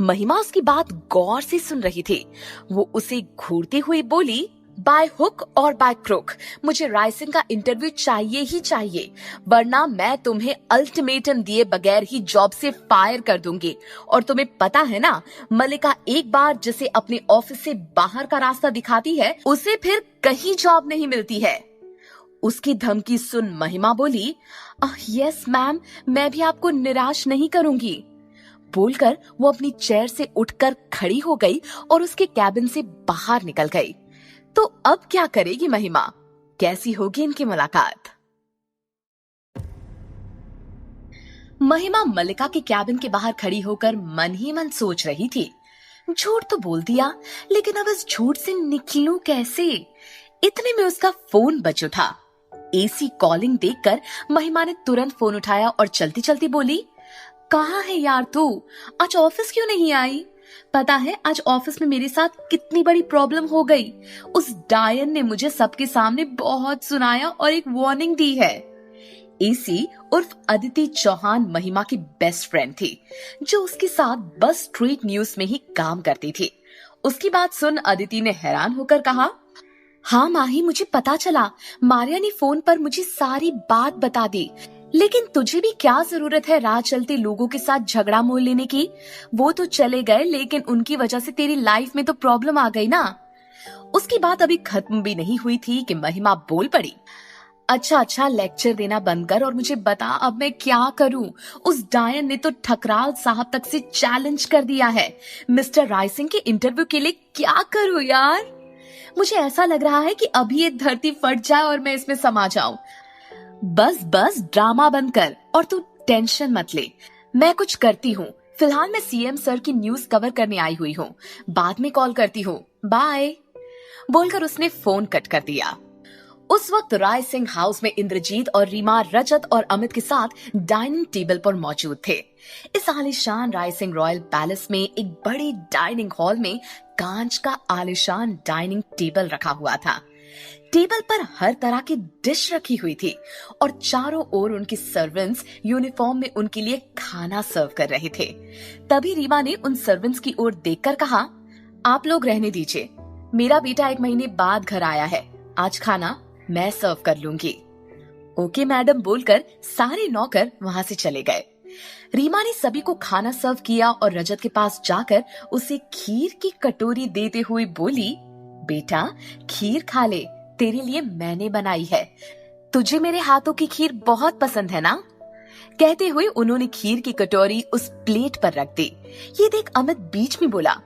महिमा उसकी बात गौर से सुन रही थी। वो उसे घूरते हुए बोली, बाय हुक और बाय क्रुक मुझे राय सिंह का इंटरव्यू चाहिए ही चाहिए, वरना मैं तुम्हें अल्टीमेटम दिए बगैर ही जॉब से फायर कर दूंगी। और तुम्हें पता है ना, मलिका एक बार जिसे अपने ऑफिस से बाहर का रास्ता दिखाती है उसे फिर कहीं जॉब नहीं मिलती है। उसकी धमकी सुन महिमा बोली, यस मैम, मैं भी आपको निराश नहीं करूंगी। बोलकर वो अपनी चेयर से उठकर खड़ी हो गई और उसके कैबिन से बाहर निकल गई। तो अब क्या करेगी महिमा, कैसी होगी इनकी मुलाकात। महिमा मलिका के कैबिन के बाहर खड़ी होकर मन ही मन सोच रही थी, झूठ तो बोल दिया, लेकिन अब इस झूठ से निकलूं कैसे। इतने में उसका फोन बज उठा। एसी कॉलिंग देखकर महिमा ने तुरंत फोन उठाया और चलती चलती बोली, कहाँ है यार तू, आज ऑफिस क्यों नहीं आई। पता है आज ऑफिस में मेरे साथ कितनी बड़ी प्रॉब्लम हो गई। उस डायन ने मुझे सबके सामने बहुत सुनाया और एक वार्निंग दी है। एसी उर्फ अदिति चौहान महिमा की बेस्ट फ्रेंड थी, जो उसके साथ बस स्ट्रीट न्यूज में ही काम करती थी। उसकी बात सुन अदिति ने हैरान होकर कहा, हाँ माही, मुझे पता चला, मारिया ने फोन पर मुझे सारी बात बता दी, लेकिन तुझे भी क्या जरूरत है राह चलते लोगों के साथ झगड़ा मोल लेने की। वो तो चले गए, लेकिन उनकी वजह से तेरी लाइफ में तो प्रॉब्लम आ गई ना। उसकी बात अभी खत्म भी नहीं हुई थी कि महिमा बोल पड़ी, अच्छा लेक्चर देना बंद कर और मुझे बता अब मैं क्या करूं। उस डायन ने तो ठकराल साहब तक से चैलेंज कर दिया है। मिस्टर राय सिंह के इंटरव्यू के लिए क्या करूं यार। मुझे ऐसा लग रहा है कि अभी ये धरती फट जाए और मैं इसमें समा जाऊं। बस बस ड्रामा बंद कर और तू टेंशन मत ले, मैं कुछ करती हूँ। फिलहाल मैं सीएम सर की न्यूज कवर करने आई हुई हूँ, बाद में कॉल करती हूँ, बाय। बोलकर उसने फोन कट कर दिया। उस वक्त राय सिंह हाउस में इंद्रजीत और रीमा रजत और अमित के साथ डाइनिंग टेबल पर मौजूद थे। इस आलिशान राय सिंह रॉयल पैलेस में एक बड़ी डाइनिंग हॉल में कांच का आलिशान डाइनिंग टेबल रखा हुआ था। टेबल पर हर तरह की डिश रखी हुई थी और चारों ओर उनके सर्वेंट्स यूनिफॉर्म में उनके लिए खाना सर्व कर रहे थे। तभी रीमा ने उन सर्वेंट्स की ओर देखकर कहा, आप लोग रहने दीजिए, मेरा बेटा 1 महीने बाद घर आया है, आज खाना मैं सर्व कर लूंगी। ओके मैडम बोलकर सारे नौकर वहां से चले गए। रीमा ने सभी को खाना सर्व किया और रजत के पास जाकर उसे खीर की कटोरी देते हुए बोली, बेटा खीर खा ले, तेरे लिए मैंने बनाई है, तुझे मेरे हाथों की खीर बहुत पसंद है ना। कहते हुए उन्होंने खीर की कटोरी उस प्लेट पर रख दी। ये देख अमित बीच में बोला,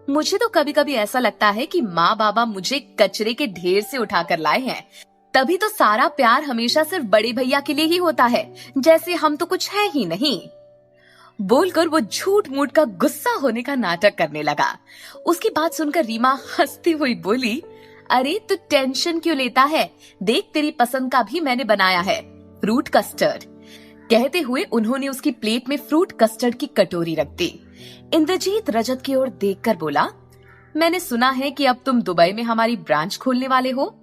मुझे तो कभी कभी ऐसा लगता है कि माँ बाबा मुझे कचरे के ढेर से उठाकर लाए हैं, तभी तो सारा प्यार हमेशा सिर्फ बड़े भैया के लिए ही होता है, जैसे हम तो कुछ है ही नहीं। बोलकर वो झूठ मूठ का गुस्सा होने का नाटक करने लगा। उसकी बात सुनकर रीमा हंसती हुई बोली, अरे तू टेंशन क्यों लेता है, देख तेरी पसंद का भी मैंने बनाया है, फ्रूट कस्टर्ड। कहते हुए उन्होंने उसकी प्लेट में फ्रूट कस्टर्ड की कटोरी रख दी। इंद्रजीत रजत की ओर देखकर बोला, मैंने सुना है कि अब तुम दुबई में हमारी ब्रांच खोलने वाले हो।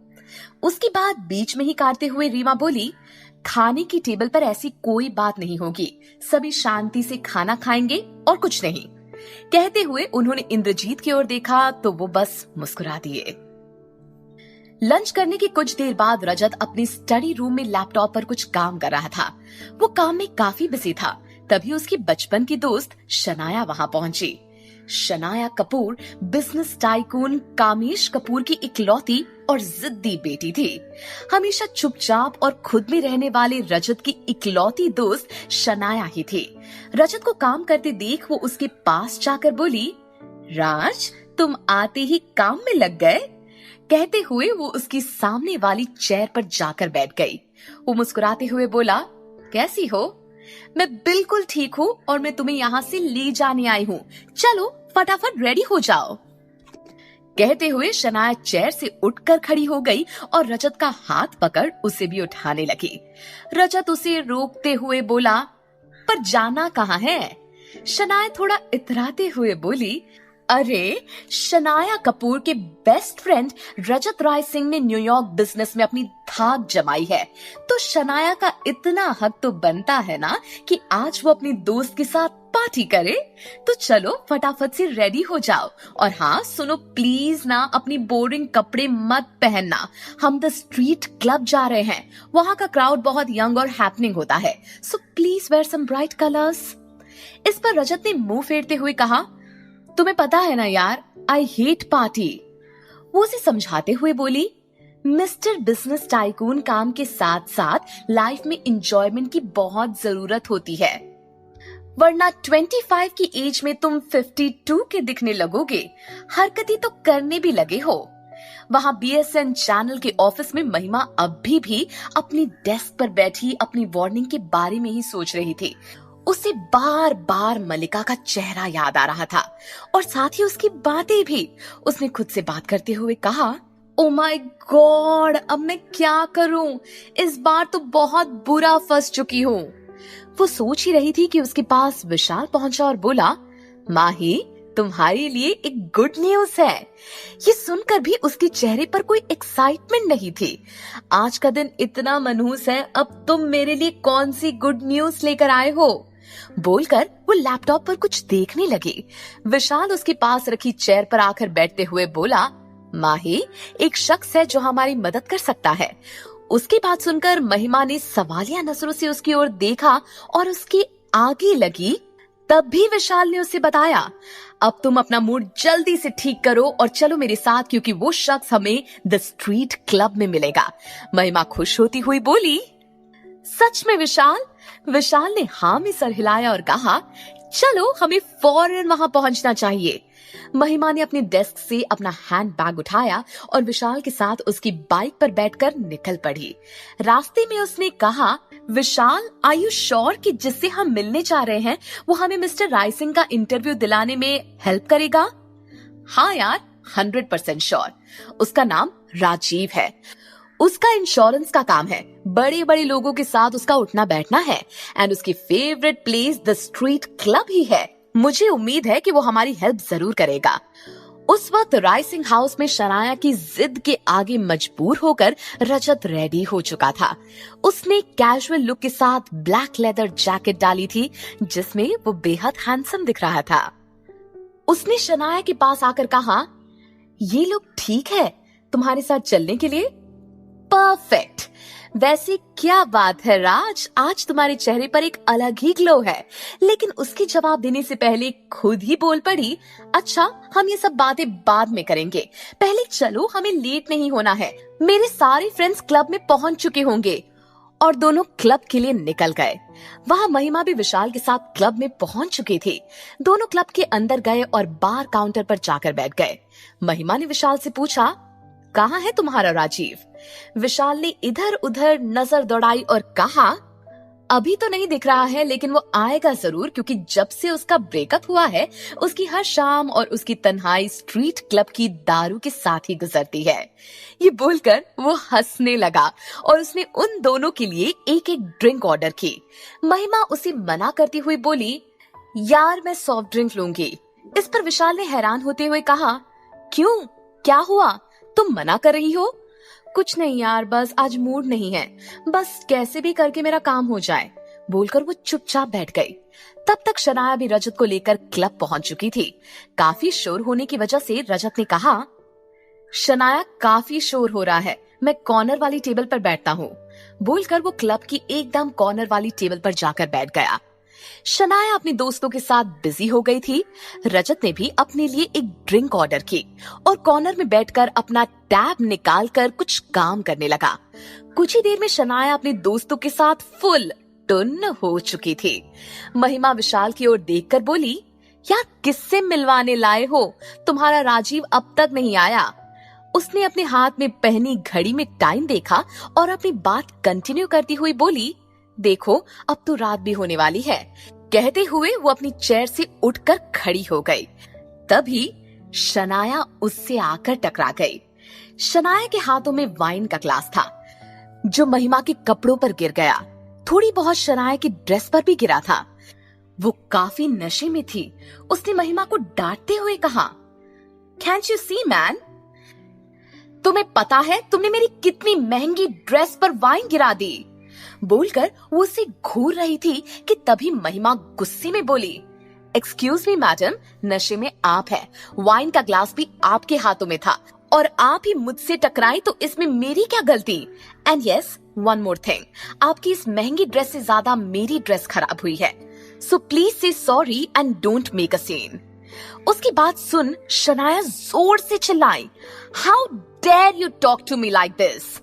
उसकी बात बीच में ही काटते हुए रीमा बोली, खाने की टेबल पर ऐसी कोई बात नहीं होगी, सभी शांति से खाना खाएंगे और कुछ नहीं। कहते हुए उन्होंने इंद्रजीत की ओर देखा तो वो बस मुस्कुरा दिए। लंच करने की कुछ देर बाद रजत अपनी स्टडी रूम में लैपटॉप पर कुछ काम कर रहा था। वो काम में काफी बिजी था। तभी उसकी बचपन की दोस्त शनाया वहां पहुंची। शनाया कपूर बिजनेस टाइकून कामेश कपूर की इकलौती और जिद्दी बेटी थी। हमेशा चुपचाप और खुद में रहने वाले रजत की इकलौती दोस्त शनाया ही थी। रजत को काम करते देख वो उसके पास जाकर बोली, राज तुम आते ही काम में लग गए। कहते हुए वो उसकी सामने वाली चेयर पर जाकर बैठ गई। वो मुस्कुराते हुए बोला, कैसी हो? मैं बिल्कुल ठीक हूँ और मैं तुम्हें यहाँ से ले जाने आई हूँ, चलो फटाफट रेडी हो जाओ। कहते हुए शनाया चेयर से उठकर खड़ी हो गई और रजत का हाथ पकड़ उसे भी उठाने लगी। रजत उसे रोकते हुए बोला, पर जाना कहाँ है? शनाया थोड़ा इतराते हुए बोली, अरे शनाया कपूर के बेस्ट फ्रेंड रजत राय सिंह ने न्यूयॉर्क बिजनेस में अपनी धाक जमाई है, तो शनाया का इतना हक तो बनता है ना कि आज वो अपनी दोस्त के साथ पार्टी करे। तो चलो फटाफट से रेडी हो जाओ। और हाँ सुनो प्लीज ना, अपनी बोरिंग कपड़े मत पहनना, हम द स्ट्रीट क्लब जा रहे हैं, वहाँ का क्राउड बहुत यंग और हैपनिंग होता है, so please wear some bright colours. इस पर रजत ने मुंह फेरते हुए कहा, तुम्हें पता है ना यार, आई हेट पार्टी। वो उसे समझाते हुए बोली, मिस्टर बिजनेस टाइकून, काम के साथ साथ लाइफ में एंजॉयमेंट की बहुत जरूरत होती है, वरना 25 की एज में तुम 52 के दिखने लगोगे। हरकतें तो करने भी लगे हो। वहां बीएसएन चैनल के ऑफिस में महिमा अब भी अपनी डेस्क पर बैठी अपनी वार्निंग के बारे में ही सोच रही थी। उसे बार बार मलिका का चेहरा याद आ रहा था और साथ ही उसकी बातें भी। उसने खुद से बात करते हुए कहा, ओ माय गॉड, अब मैं क्या करूं? इस बार तो बहुत बुरा फंस चुकी हूँ। वो सोच ही रही थी कि उसके पास विशाल पहुंचा और बोला, माही तुम्हारे लिए एक गुड न्यूज है। ये सुनकर भी उसके चेहरे पर कोई एक्साइटमेंट नहीं थी। आज का दिन इतना मनहूस है, अब तुम मेरे लिए कौन सी गुड न्यूज लेकर आए हो? बोलकर वो लैपटॉप पर कुछ देखने लगी। विशाल उसके पास रखी चेयर पर आकर बैठते हुए बोला, माही एक शख्स है जो हमारी मदद कर सकता है। उसकी बात सुनकर महिमा ने सवालिया नजरों से उसकी ओर देखा और उसकी आगे लगी। तब भी विशाल ने उसे बताया, अब तुम अपना मूड जल्दी से ठीक करो और चलो मेरे साथ, क्योंकि वो शख्स हमें द स्ट्रीट क्लब में मिलेगा। महिमा खुश होती हुई बोली, सच में विशाल? विशाल ने हाँ में सर हिलाया और कहा, चलो हमें फौरन वहां पहुंचना चाहिए। महिमा ने अपने डेस्क से अपना हैंड बैग उठाया और विशाल के साथ उसकी बाइक पर बैठकर निकल पड़ी। रास्ते में उसने कहा, विशाल, आर यू श्योर कि जिससे हम मिलने जा रहे हैं वो हमें मिस्टर रायसिंह का इंटरव्यू दिलाने में हेल्प करेगा? हाँ यार, 100% श्योर। उसका नाम राजीव है। उसका इंश्योरेंस का काम है। बड़े बड़े लोगों के साथ उसका उठना बैठना है एंड उसकी favourite place the street club ही है। मुझे उम्मीद है कि वो हमारी हेल्प जरूर करेगा। उस वक्त रायसिंह हाउस में शनाया की जिद के आगे मजबूर होकर रजत रेडी हो चुका था। उसने कैजुअल लुक के साथ ब्लैक लेदर जैकेट डाली थी जिसमें वो बेहद हैंडसम दिख रहा था। उसने शनाया के पास आकर कहा, ये लुक ठीक है तुम्हारे साथ चलने के लिए? परफेक्ट। वैसे क्या बात है राज, आज तुम्हारे चेहरे पर एक अलग ही ग्लो है। लेकिन उसके जवाब देने से पहले खुद ही बोल पड़ी, अच्छा हम ये सब बातें बाद में करेंगे, पहले चलो, हमें लेट नहीं होना है। मेरे सारे फ्रेंड्स क्लब में पहुंच चुके होंगे। और दोनों क्लब के लिए निकल गए। वहां महिमा भी विशाल के साथ क्लब में पहुंच चुकी थी। दोनों क्लब के अंदर गए और बार काउंटर पर जाकर बैठ गए। महिमा ने विशाल से पूछा, कहाँ है तुम्हारा राजीव? विशाल ने इधर उधर नजर दौड़ाई और कहा, अभी तो नहीं दिख रहा है लेकिन वो आएगा जरूर, क्योंकि जब से उसका ब्रेकअप हुआ है उसकी हर शाम और उसकी तन्हाई स्ट्रीट क्लब की दारू के साथ ही गुजरती है। ये बोलकर वो हंसने लगा और उसने उन दोनों के लिए एक एक ड्रिंक ऑर्डर की। महिमा उसे मना करती हुई बोली, यार मैं सॉफ्ट ड्रिंक लूंगी। इस पर विशाल ने हैरान होते हुए कहा, क्यों, क्या हुआ, तुम मना कर रही हो? कुछ नहीं यार, बस आज मूड नहीं है, बस कैसे भी करके मेरा काम हो जाए, बोलकर वो चुपचाप बैठ गई। तब तक शनाया भी रजत को लेकर क्लब पहुंच चुकी थी। काफी शोर होने की वजह से रजत ने कहा, शनाया काफी शोर हो रहा है, मैं कॉर्नर वाली टेबल पर बैठता हूँ। बोलकर वो क्लब की एकदम कॉर्नर वाली टेबल पर जाकर बैठ गया। शनाया अपने दोस्तों के साथ बिजी हो गई थी। रजत ने भी अपने लिए एक ड्रिंक ऑर्डर की और कॉर्नर में बैठकर अपना टैब निकालकर कुछ काम करने लगा। कुछ ही देर में शनाया अपने दोस्तों के साथ फुल टुन हो चुकी थी। महिमा विशाल की ओर देखकर बोली, यार किससे मिलवाने लाए हो? तुम्हारा राजीव अब तक नहीं आया। उसने अपने हाथ में पहनी घड़ी में टाइम देखा और अपनी बात कंटिन्यू करती हुई बोली, देखो अब तो रात भी होने वाली है। कहते हुए वो अपनी चेयर से उठकर खड़ी हो गई। तभी शनाया उससे आकर टकरा गई। शनाया के हाथों में वाइन का ग्लास था जो महिमा के कपड़ों पर गिर गया। थोड़ी बहुत शनाया की ड्रेस पर भी गिरा था। वो काफी नशे में थी। उसने महिमा को डांटते हुए कहा, कैंट यू सी मैन, तुम्हें पता है तुमने मेरी कितनी महंगी ड्रेस पर वाइन गिरा दी? बोलकर वो उसे घूर रही थी कि तभी महिमा गुस्से में बोली, एक्सक्यूज मी मैडम, नशे में आप है, वाइन का ग्लास भी आपके हाथों में था और आप ही मुझसे टकराई तो इसमें मेरी क्या गलती? And yes, one more thing, आपकी इस महंगी ड्रेस से ज्यादा मेरी ड्रेस खराब हुई है, so please say sorry and don't make a scene. उसकी बात सुन शनाया जोर से चिल्लाई, how dare you talk to me like this.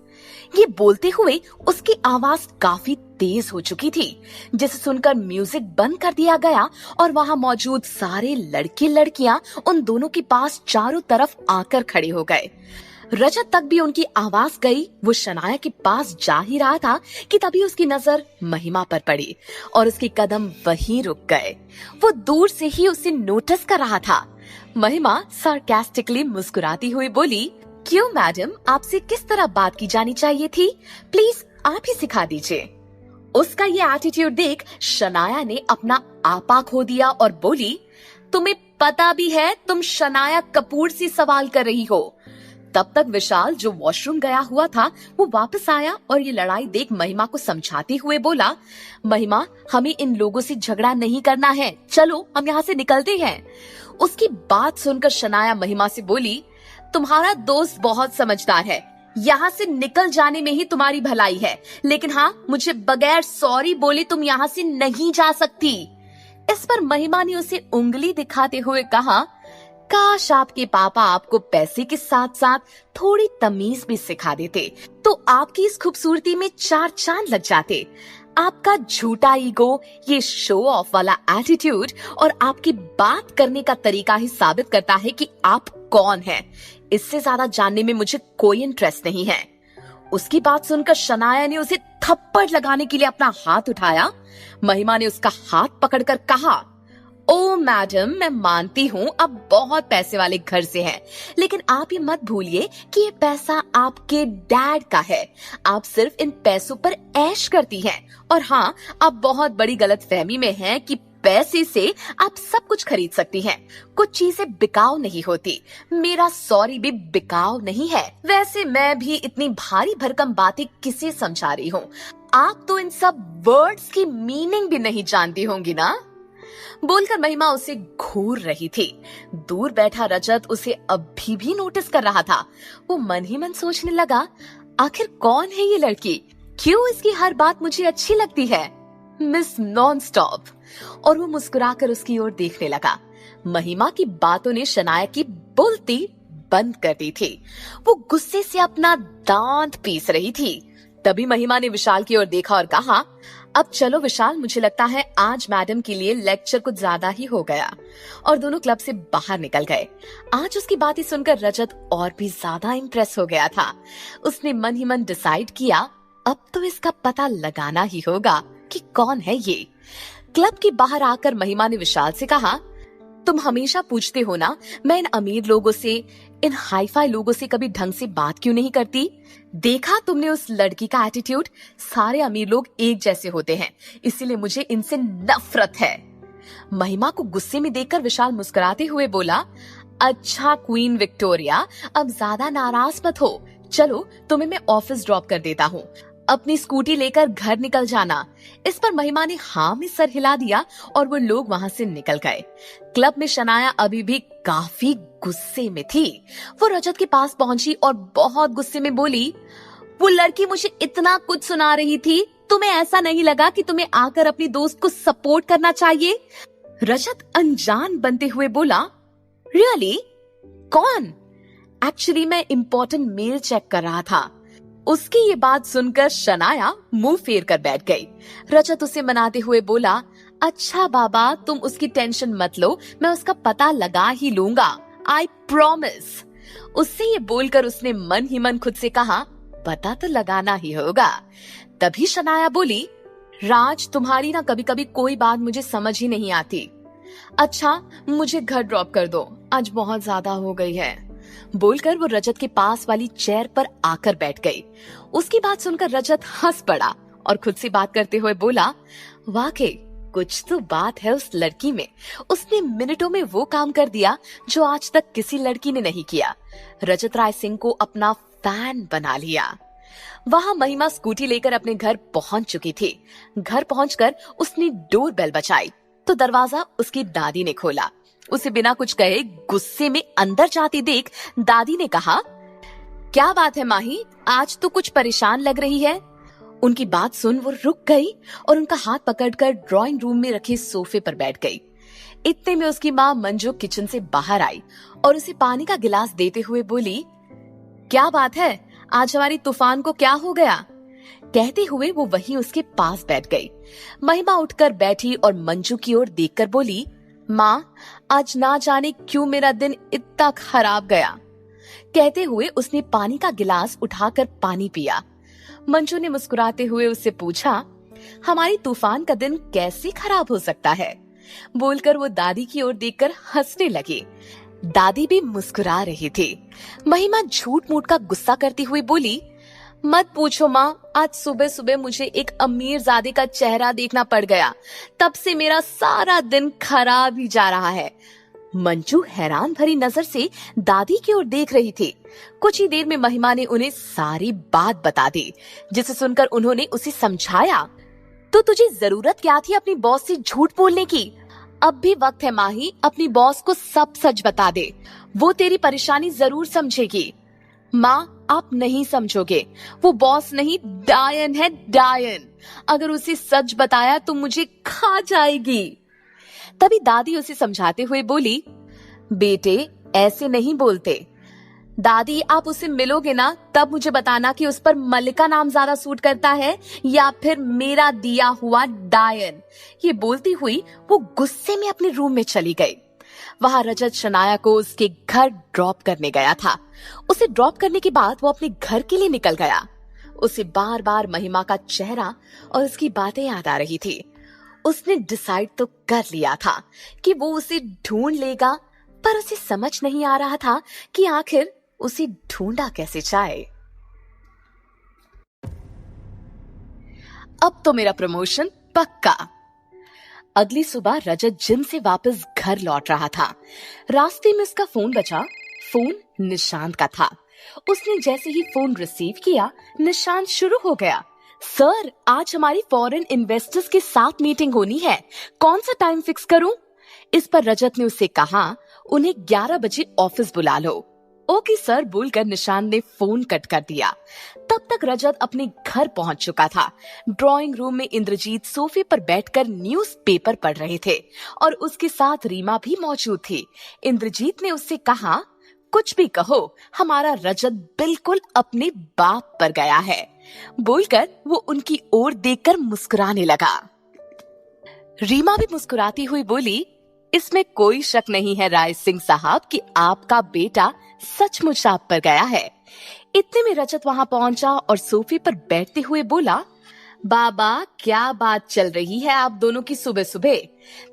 ये बोलते हुए उसकी आवाज काफी तेज हो चुकी थी, जिसे सुनकर म्यूजिक बंद कर दिया गया और वहां मौजूद सारे लड़के लड़कियां उन दोनों के पास चारों तरफ आकर खड़े हो गए। रजत तक भी उनकी आवाज गई। वो शनाया के पास जा ही रहा था कि तभी उसकी नजर महिमा पर पड़ी और उसके कदम वहीं रुक गए। वो दूर से ही उसे नोटिस कर रहा था। महिमा सार्कास्टिकली मुस्कुराती हुई बोली, क्यों मैडम, आपसे किस तरह बात की जानी चाहिए थी? प्लीज आप ही सिखा दीजिए। उसका ये एटीट्यूड देख शनाया ने अपना आपा खो दिया और बोली, तुम्हें पता भी है तुम शनाया कपूर से सवाल कर रही हो? तब तक विशाल जो वॉशरूम गया हुआ था वो वापस आया और ये लड़ाई देख महिमा को समझाते हुए बोला, महिमा, हमें इन लोगों से झगड़ा नहीं करना है, चलो हम यहाँ से निकलते हैं। उसकी बात सुनकर शनाया महिमा से बोली, तुम्हारा दोस्त बहुत समझदार है, यहाँ से निकल जाने में ही तुम्हारी भलाई है, लेकिन हाँ, मुझे बगैर सॉरी बोले तुम यहाँ से नहीं जा सकती। इस पर महिमा ने उसे उंगली दिखाते हुए कहा, काश आपके पापा आपको पैसे के साथ साथ थोड़ी तमीज भी सिखा देते तो आपकी इस खूबसूरती में चार चांद लग जाते। आपका झूठा ईगो, ये शो ऑफ वाला एटीट्यूड और आपकी बात करने का तरीका ही साबित करता है कि आप कौन हैं। इससे ज्यादा जानने में मुझे कोई इंटरेस्ट नहीं है। उसकी बात सुनकर शनाया ने उसे थप्पड़ लगाने के लिए अपना हाथ उठाया। महिमा ने उसका हाथ पकड़कर कहा, ओ मैडम, मैं मानती हूँ आप बहुत पैसे वाले घर से हैं, लेकिन आप ये मत भूलिए कि ये पैसा आपके डैड का है। आप सिर्फ इन पैसों पर ऐश करती हैं। और हाँ, आप बहुत बड़ी गलतफहमी में हैं कि पैसे से आप सब कुछ खरीद सकती हैं। कुछ चीजें बिकाऊ नहीं होती। मेरा सॉरी भी बिकाऊ नहीं है। वैसे मैं भी इतनी भारी भरकम बातें किसे समझा रही हूँ? आप तो इन सब वर्ड्स की मीनिंग भी नहीं जानती होंगी ना। बोलकर महिमा उसे घूर रही थी। दूर बैठा रजत उसे अभी भी नोटिस कर रहा था। वो मन ही मन सोचने लगा, आखिर कौन है ये लड़की? क्यों इसकी हर बात मुझे अच्छी लगती है? Miss non-stop. और वो मुस्कुराकर उसकी ओर देखने लगा। महिमा की बातों ने शनाया की बोलती बंद कर दी थी। वो गुस्से से अपना दांत पीस रही थी। तभी महिमा ने विशाल की ओर देखा और कहा, अब चलो विशाल, मुझे लगता है आज मैडम के लिए लेक्चर कुछ ज्यादा ही हो गया। और दोनों क्लब से बाहर निकल गए। आज उसकी बातें सुनकर रजत और भी ज्यादा इम्प्रेस हो गया था। उसने मन ही मन डिसाइड किया, अब तो इसका पता लगाना ही होगा कि कौन है ये। क्लब के बाहर आकर महिमा ने विशाल से कहा, तुम हमेशा पूछते हो ना, मैं इन अमीर लोगों से, इन हाईफाई लोगों से कभी ढंग से बात क्यों नहीं करती? देखा तुमने उस लड़की का एटीट्यूड? सारे अमीर लोग एक जैसे होते हैं, इसीलिए मुझे इनसे नफरत है। महिमा को गुस्से में देखकर विशाल मुस्कुराते हुए बोला, अच्छा क्वीन विक्टोरिया, अब ज्यादा नाराज मत हो। चलो तुम्हें मैं ऑफिस ड्रॉप कर देता हूँ। अपनी स्कूटी लेकर घर निकल जाना। इस पर महिमा ने हाँ में सर हिला दिया और वो लोग वहां से निकल गए। क्लब में शनाया अभी भी काफी गुस्से में थी। वो रजत के पास पहुंची और बहुत गुस्से में बोली, वो लड़की मुझे इतना कुछ सुना रही थी, तुम्हें ऐसा नहीं लगा कि तुम्हें आकर अपनी दोस्त को सपोर्ट करना चाहिए? रजत अनजान बनते हुए बोला, रियली? कौन? एक्चुअली मैं इम्पोर्टेंट मेल चेक कर रहा था। उसकी ये बात सुनकर शनाया मुंह फेर कर बैठ गई। रजत उसे मनाते हुए बोला, अच्छा बाबा, तुम उसकी टेंशन मत लो, मैं उसका पता लगा ही लूंगा, आई प्रॉमिस। उससे ये बोलकर उसने मन ही मन खुद से कहा, पता तो लगाना ही होगा। तभी शनाया बोली, राज, तुम्हारी ना कभी कभी कोई बात मुझे समझ ही नहीं आती। अच्छा, मुझे घर ड्रॉप कर दो, आज बहुत ज्यादा हो गई है। बोलकर वो रजत के पास वाली चेयर पर आकर बैठ गई। उसकी बात सुनकर रजत हंस पड़ा और खुद से बात करते हुए बोला, वाकई कुछ तो बात है उस लड़की में। उसने मिनटों में वो काम कर दिया जो आज तक किसी लड़की ने नहीं किया। रजत राय सिंह को अपना फैन बना लिया। वहां महिमा स्कूटी लेकर अपने घर पहुंच चुकी थी। घर पहुंचकर उसने डोर बेल बजाई तो दरवाजा उसकी दादी ने खोला। उसे बिना कुछ कहे गुस्से में अंदर जाती देख दादी ने कहा, क्या बात है माही, आज तो कुछ परेशान लग रही है। उनकी बात सुन वो रुक गई और उनका हाथ पकड़कर ड्राइंग रूम में रखे सोफे पर बैठ गई। इतने में उसकी माँ मंजू किचन से बाहर आई और उसे पानी का गिलास देते हुए बोली, क्या बात है, आज हमारी तूफान को क्या हो गया? कहते हुए वो वहीं उसके पास बैठ गई। महिमा उठकर बैठी और मंजू की ओर देखकर बोली, माँ, आज ना जाने क्यों मेरा दिन इतना खराब गया। कहते हुए उसने पानी का गिलास उठाकर पानी पिया। मंजू ने मुस्कुराते हुए उससे पूछा, हमारी तूफान का दिन कैसे खराब हो सकता है? बोलकर वो दादी की ओर देखकर हंसने लगी। दादी भी मुस्कुरा रही थी। महिमा झूठ मूठ का गुस्सा करती हुई बोली, मत पूछो माँ, आज सुबह सुबह मुझे एक अमीरजादे का चेहरा देखना पड़ गया, तब से मेरा सारा दिन खराब ही जा रहा है। मंजू हैरान भरी नजर से दादी की ओर देख रही थी। कुछ ही देर में महिमा ने उन्हें सारी बात बता दी, जिसे सुनकर उन्होंने उसे समझाया, तो तुझे जरूरत क्या थी अपनी बॉस से झूठ बोलने की? अब भी वक्त है माही, अपनी बॉस को सब सच बता दे, वो तेरी परेशानी जरूर समझेगी। माँ, आप नहीं समझोगे, वो बॉस नहीं डायन है, डायन। अगर उसे सच बताया तो मुझे खा जाएगी। तभी दादी उसे समझाते हुए बोली, बेटे ऐसे नहीं बोलते। दादी आप उससे मिलोगे ना, तब मुझे बताना कि उस पर मल्लिका नाम ज्यादा सूट करता है या फिर मेरा दिया हुआ डायन। ये बोलती हुई वो गुस्से में अपने रूम में चली गई। वहां रजत शनाया को उसके घर ड्रॉप करने गया था। उसे ड्रॉप करने के बाद वो अपने घर के लिए निकल गया। उसे बार बार महिमा का चेहरा और उसकी बातें याद आ रही थी। उसने डिसाइड तो कर लिया था कि वो उसे ढूंढ लेगा, पर उसे समझ नहीं आ रहा था कि आखिर उसे ढूंढा कैसे जाए। अब तो मेरा प्रमोशन पक्का। अगली सुबह रजत जिम से वापस घर लौट रहा था। रास्ते में उसका फोन बजा। फोन निशांत का था। उसने जैसे ही फोन रिसीव किया, निशांत शुरू हो गया। सर, आज हमारी फॉरेन इन्वेस्टर्स के साथ मीटिंग होनी है, कौन सा टाइम फिक्स करूं? इस पर रजत ने उससे कहा, उन्हें 11 बजे ऑफिस बुला लो। ओके सर बोलकर निशांत ने फोन कट कर दिया। तब तक रजत अपने घर पहुंच चुका था। ड्राइंग रूम में इंद्रजीत सोफे पर बैठकर न्यूज़पेपर पढ़ रहे थे और उसके साथ रीमा भी मौजूद थी। इंद्रजीत ने उससे कहा, कुछ भी कहो, हमारा रजत बिल्कुल अपने बाप पर गया है। बोलकर वो उनकी ओर देखकर मुस्कुराने लगा। रीमा भी मुस्कुराती हुई बोली, इसमें कोई शक नहीं है राय सिंह साहब कि आपका बेटा सचमुच आप पर गया है। इतने में रजत वहां पहुंचा और सोफे पर बैठते हुए बोला, बाबा क्या बात चल रही है आप दोनों की सुबह सुबह?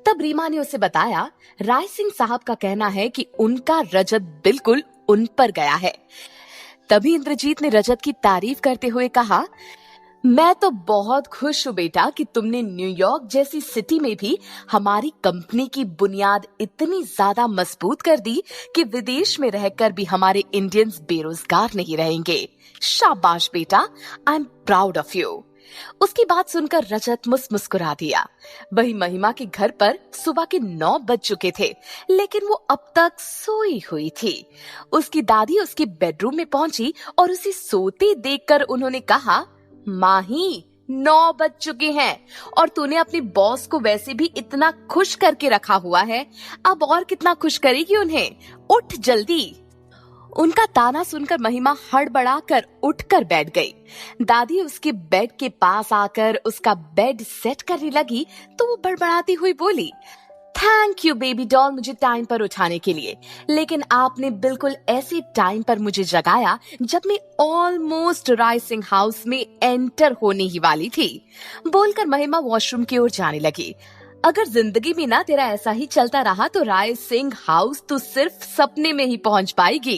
तब रीमा ने उसे बताया, राय सिंह साहब का कहना है कि उनका रजत बिल्कुल उन पर गया है। तभी इंद्रजीत ने रजत की तारीफ करते हुए कहा, मैं तो बहुत खुश हूँ बेटा कि तुमने न्यूयॉर्क जैसी सिटी में भी हमारी कंपनी की बुनियाद इतनी ज्यादा मजबूत कर दी कि विदेश में रहकर भी हमारे इंडियंस बेरोजगार नहीं रहेंगे। शाबाश बेटा, I am proud of you. उसकी बात सुनकर रजत मुस्कुरा दिया। वही महिमा के घर पर सुबह के 9 बज चुके थे, लेकिन वो अब तक सोई हुई थी। उसकी दादी उसके बेडरूम में पहुंची और उसे सोते देखकर उन्होंने कहा, माही 9 बज चुके हैं और तूने अपनी बॉस को वैसे भी इतना खुश करके रखा हुआ है, अब और कितना खुश करेगी उन्हें? उठ जल्दी। उनका ताना सुनकर महिमा हड़बड़ाकर उठकर बैठ गई। दादी उसके बेड के पास आकर उसका बेड सेट करने लगी तो वो बड़बड़ाती हुई बोली, थैंक यू बेबी डॉल मुझे टाइम पर उठाने के लिए, लेकिन आपने बिल्कुल ऐसे टाइम पर मुझे जगाया जब मैं ऑलमोस्ट राय सिंह हाउस में एंटर होने ही वाली थी। बोलकर महिमा वॉशरूम की ओर जाने लगी। अगर जिंदगी में ना तेरा ऐसा ही चलता रहा तो राय सिंह हाउस तो सिर्फ सपने में ही पहुंच पाएगी।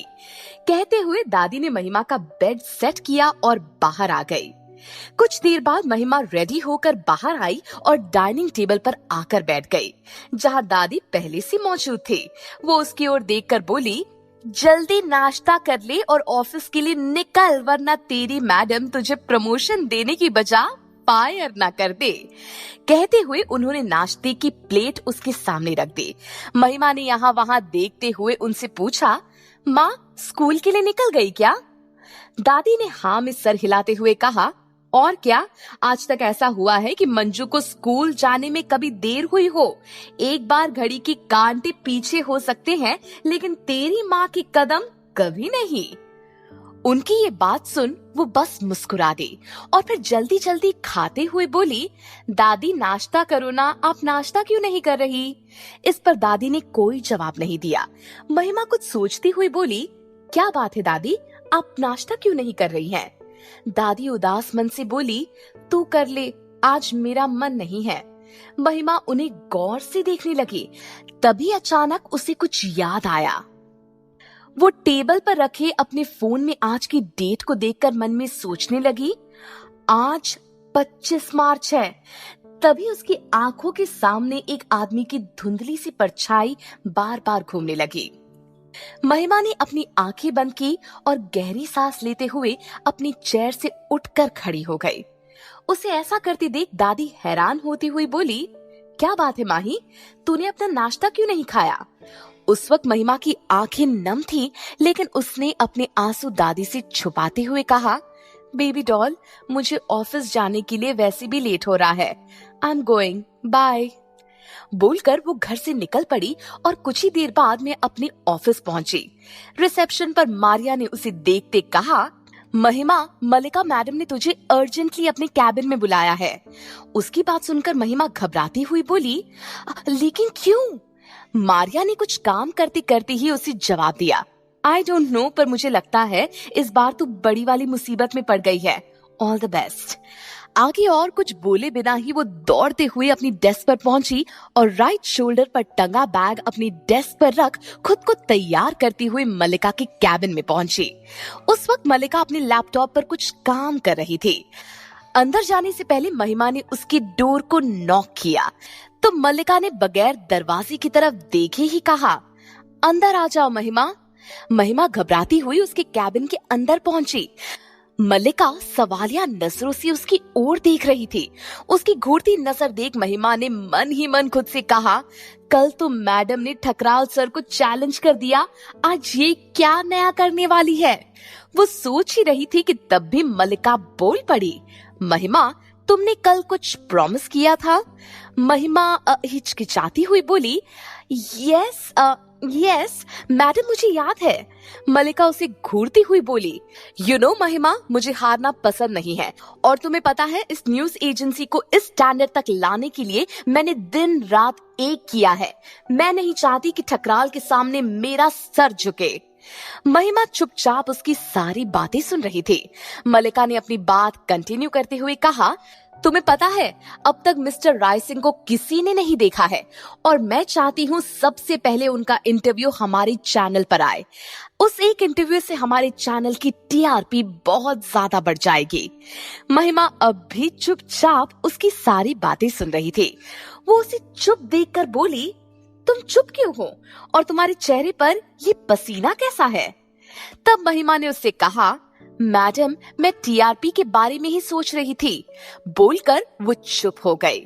कहते हुए दादी ने महिमा का बेड सेट किया और बाहर आ गई। कुछ देर बाद महिमा रेडी होकर बाहर आई और डाइनिंग टेबल पर आकर बैठ गई, जहां दादी पहले से मौजूद थी। वो उसकी ओर देखकर बोली, जल्दी नाश्ता कर ले और ऑफिस के लिए निकल, वरना तेरी मैडम तुझे प्रमोशन देने की बजाय फायर ना कर दे। कहते हुए उन्होंने नाश्ते की प्लेट उसके सामने रख दी। महिमा ने यहाँ वहां देखते हुए उनसे पूछा, माँ स्कूल के लिए निकल गई क्या? दादी ने हाँ में सर हिलाते हुए कहा, और क्या, आज तक ऐसा हुआ है कि मंजू को स्कूल जाने में कभी देर हुई हो? एक बार घड़ी की कांटे पीछे हो सकते हैं, लेकिन तेरी माँ के कदम कभी नहीं। उनकी ये बात सुन वो बस मुस्कुरा दी और फिर जल्दी जल्दी खाते हुए बोली, दादी नाश्ता करो ना, आप नाश्ता क्यों नहीं कर रही? इस पर दादी ने कोई जवाब नहीं दिया। महिमा कुछ सोचती हुई बोली, क्या बात है दादी, आप नाश्ता क्यों नहीं कर रही हैं? दादी उदास मन से बोली, तू कर ले, आज मेरा मन नहीं है। महिमा उन्हें गौर से देखने लगी। तभी अचानक उसे कुछ याद आया। वो टेबल पर रखे अपने फोन में आज की डेट को देखकर मन में सोचने लगी, आज 25 मार्च है। तभी उसकी आंखों के सामने एक आदमी की धुंधली सी परछाई बार बार घूमने लगी। महिमा ने अपनी आंखें बंद की और गहरी सांस लेते हुए अपनी चेयर से उठकर खड़ी हो गई। उसे ऐसा करते देख दादी हैरान होती हुई बोली, क्या बात है माही, तूने अपना नाश्ता क्यों नहीं खाया? उस वक्त महिमा की आंखें नम थी, लेकिन उसने अपने आंसू दादी से छुपाते हुए कहा, बेबी डॉल मुझे ऑफिस जाने के लिए वैसे भी लेट हो रहा है, आई एम गोइंग, बाय। बोलकर वो घर से निकल पड़ी और कुछ ही देर बाद में अपने ऑफिस पहुंची। रिसेप्शन पर मारिया ने उसे देखते कहा, महिमा, मल्लिका मैडम ने तुझे अर्जेंटली अपने कैबिन में बुलाया है। उसकी बात सुनकर महिमा घबराती हुई बोली, लेकिन क्यों? मारिया ने कुछ काम करते करते ही उसे जवाब दिया, आई डोंट नो, पर मुझे लगता है इस बार तू बड़ी वाली मुसीबत में पड़ गई है। All the best. आगे और कुछ बोले बिना ही वो दौड़ते हुए अपनी डेस्क पर पहुंची और राइट शोल्डर पर टंगा बैग अपनी डेस्क पर रख खुद को तैयार करती हुई मल्लिका के कैबिन में पहुंची। उस वक्त मल्लिका अपने लैपटॉप पर कुछ काम कर रही थी। अंदर जाने से पहले महिमा ने उसकी डोर को नॉक किया तो मल्लिका ने बगैर दरवाजे की तरफ देखे ही कहा, अंदर आ जाओ महिमा। महिमा घबराती हुई उसके कैबिन के अंदर पहुंची। मल्लिका सवालिया नजरों से उसकी ओर देख रही थी। उसकी घूरती नजर देख महिमा ने मन ही मन खुद से कहा, कल तो मैडम ने ठकराल सर को चैलेंज कर दिया, आज ये क्या नया करने वाली है। वो सोच ही रही थी कि तब भी मल्लिका बोल पड़ी, महिमा, तुमने कल कुछ प्रॉमिस किया था। महिमा हिचकिचाती हुई बोली, यस मैडम, मुझे याद है। मल्लिका उसे घूरती हुई बोली, यू नो महिमा, मुझे हारना पसंद नहीं है और तुम्हें पता है इस न्यूज एजेंसी को इस स्टैंडर्ड तक लाने के लिए मैंने दिन रात एक किया है। मैं नहीं चाहती कि ठकराल के सामने मेरा सर झुके। महिमा चुपचाप उसकी सारी बातें सुन रही थी। मल्लिका ने अपनी बात कंटिन्यू करते हुए कहा, तुम्हें पता है अब तक मिस्टर राय सिंह को किसी ने नहीं देखा है और मैं चाहती हूँ सबसे पहले उनका इंटरव्यू हमारे चैनल पर आए। उस एक इंटरव्यू से हमारे चैनल की टीआरपी बहुत ज्यादा बढ़ जाएगी। महिमा अब भी चुपचाप उसकी सारी बातें सुन रही थी। वो उसे चुप देखकर बोली, तुम चुप क्यों हो और तुम्हारे चेहरे पर ये पसीना कैसा है? तब महिमा ने उससे कहा, मैडम, मैं टीआरपी के बारे में ही सोच रही थी। बोलकर वो चुप हो गई।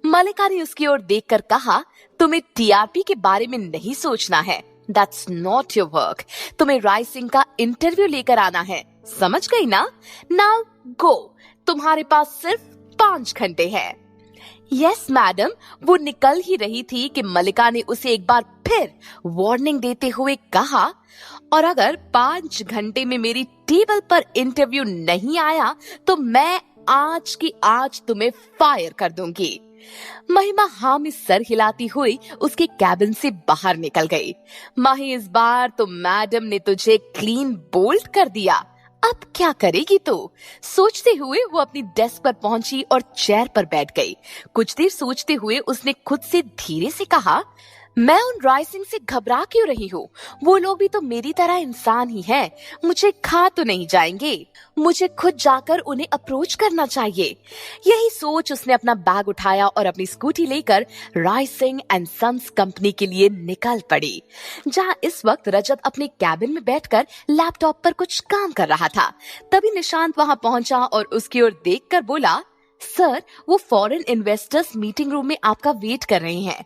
मल्लिका ने उसकी ओर देखकर कहा, तुम्हें टीआरपी के बारे में नहीं सोचना है। That's not your work. तुम्हें राय सिंह का इंटरव्यू लेकर आना है, समझ गई ना? नाउ गो, तुम्हारे पास सिर्फ 5 घंटे हैं। Yes madam. वो निकल ही रही थी कि मल्लिका ने उसे एक बार फिर वार्निंग देते हुए कहा, और अगर 5 घंटे में मेरी टेबल पर इंटरव्यू नहीं आया तो मैं आज की आज तुम्हें फायर कर दूंगी। महिमा हाँ में सर हिलाती हुई उसके कैबिन से बाहर निकल गई। माही, इस बार तो मैडम ने तुझे क्लीन बोल्ड कर दिया, अब क्या करेगी तू? सोचते हुए वो अपनी डेस्क पर पहुंची और चेयर पर बैठ गई। कुछ देर सोचते हुए उसने खुद से धीरे से कहा, मैं उन राय सिंह से घबरा क्यों रही हूँ? वो लोग भी तो मेरी तरह इंसान ही हैं। मुझे खा तो नहीं जाएंगे। मुझे खुद जाकर उन्हें अप्रोच करना चाहिए। यही सोच उसने अपना बैग उठाया और अपनी स्कूटी लेकर राय सिंह एंड सन्स कंपनी के लिए निकल पड़ी, जहाँ इस वक्त रजत अपने कैबिन में बैठकर लैपटॉप पर कुछ काम कर रहा था। तभी निशांत वहाँ पहुंचा और उसकी ओर देखकर बोला, सर, वो फॉरेन इन्वेस्टर्स मीटिंग रूम में आपका वेट कर रहे हैं।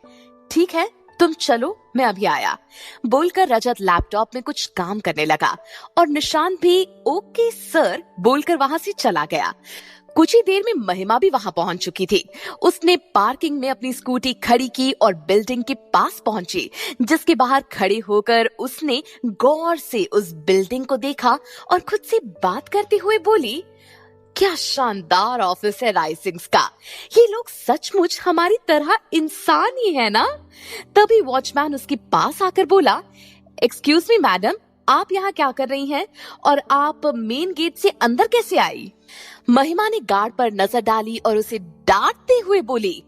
ठीक है, तुम चलो, मैं अभी आया। बोलकर रजत लैपटॉप में कुछ काम करने लगा और निशांत भी ओके सर बोलकर वहां से चला गया। कुछ ही देर में महिमा भी वहां पहुंच चुकी थी। उसने पार्किंग में अपनी स्कूटी खड़ी की और बिल्डिंग के पास पहुंची, जिसके बाहर खड़े होकर उसने गौर से उस बिल्डिंग को देखा और खुद से बात करते हुए बोली, क्या शानदार ऑफिस है राय सिंह का। ये लोग सचमुच हमारी तरह इंसान ही है ना? तभी वॉचमैन उसके पास आकर बोला, एक्सक्यूज मी मैडम, आप यहाँ क्या कर रही हैं और आप मेन गेट से अंदर कैसे आई? महिमा ने गार्ड पर नजर डाली और उसे डांटते हुए बोली,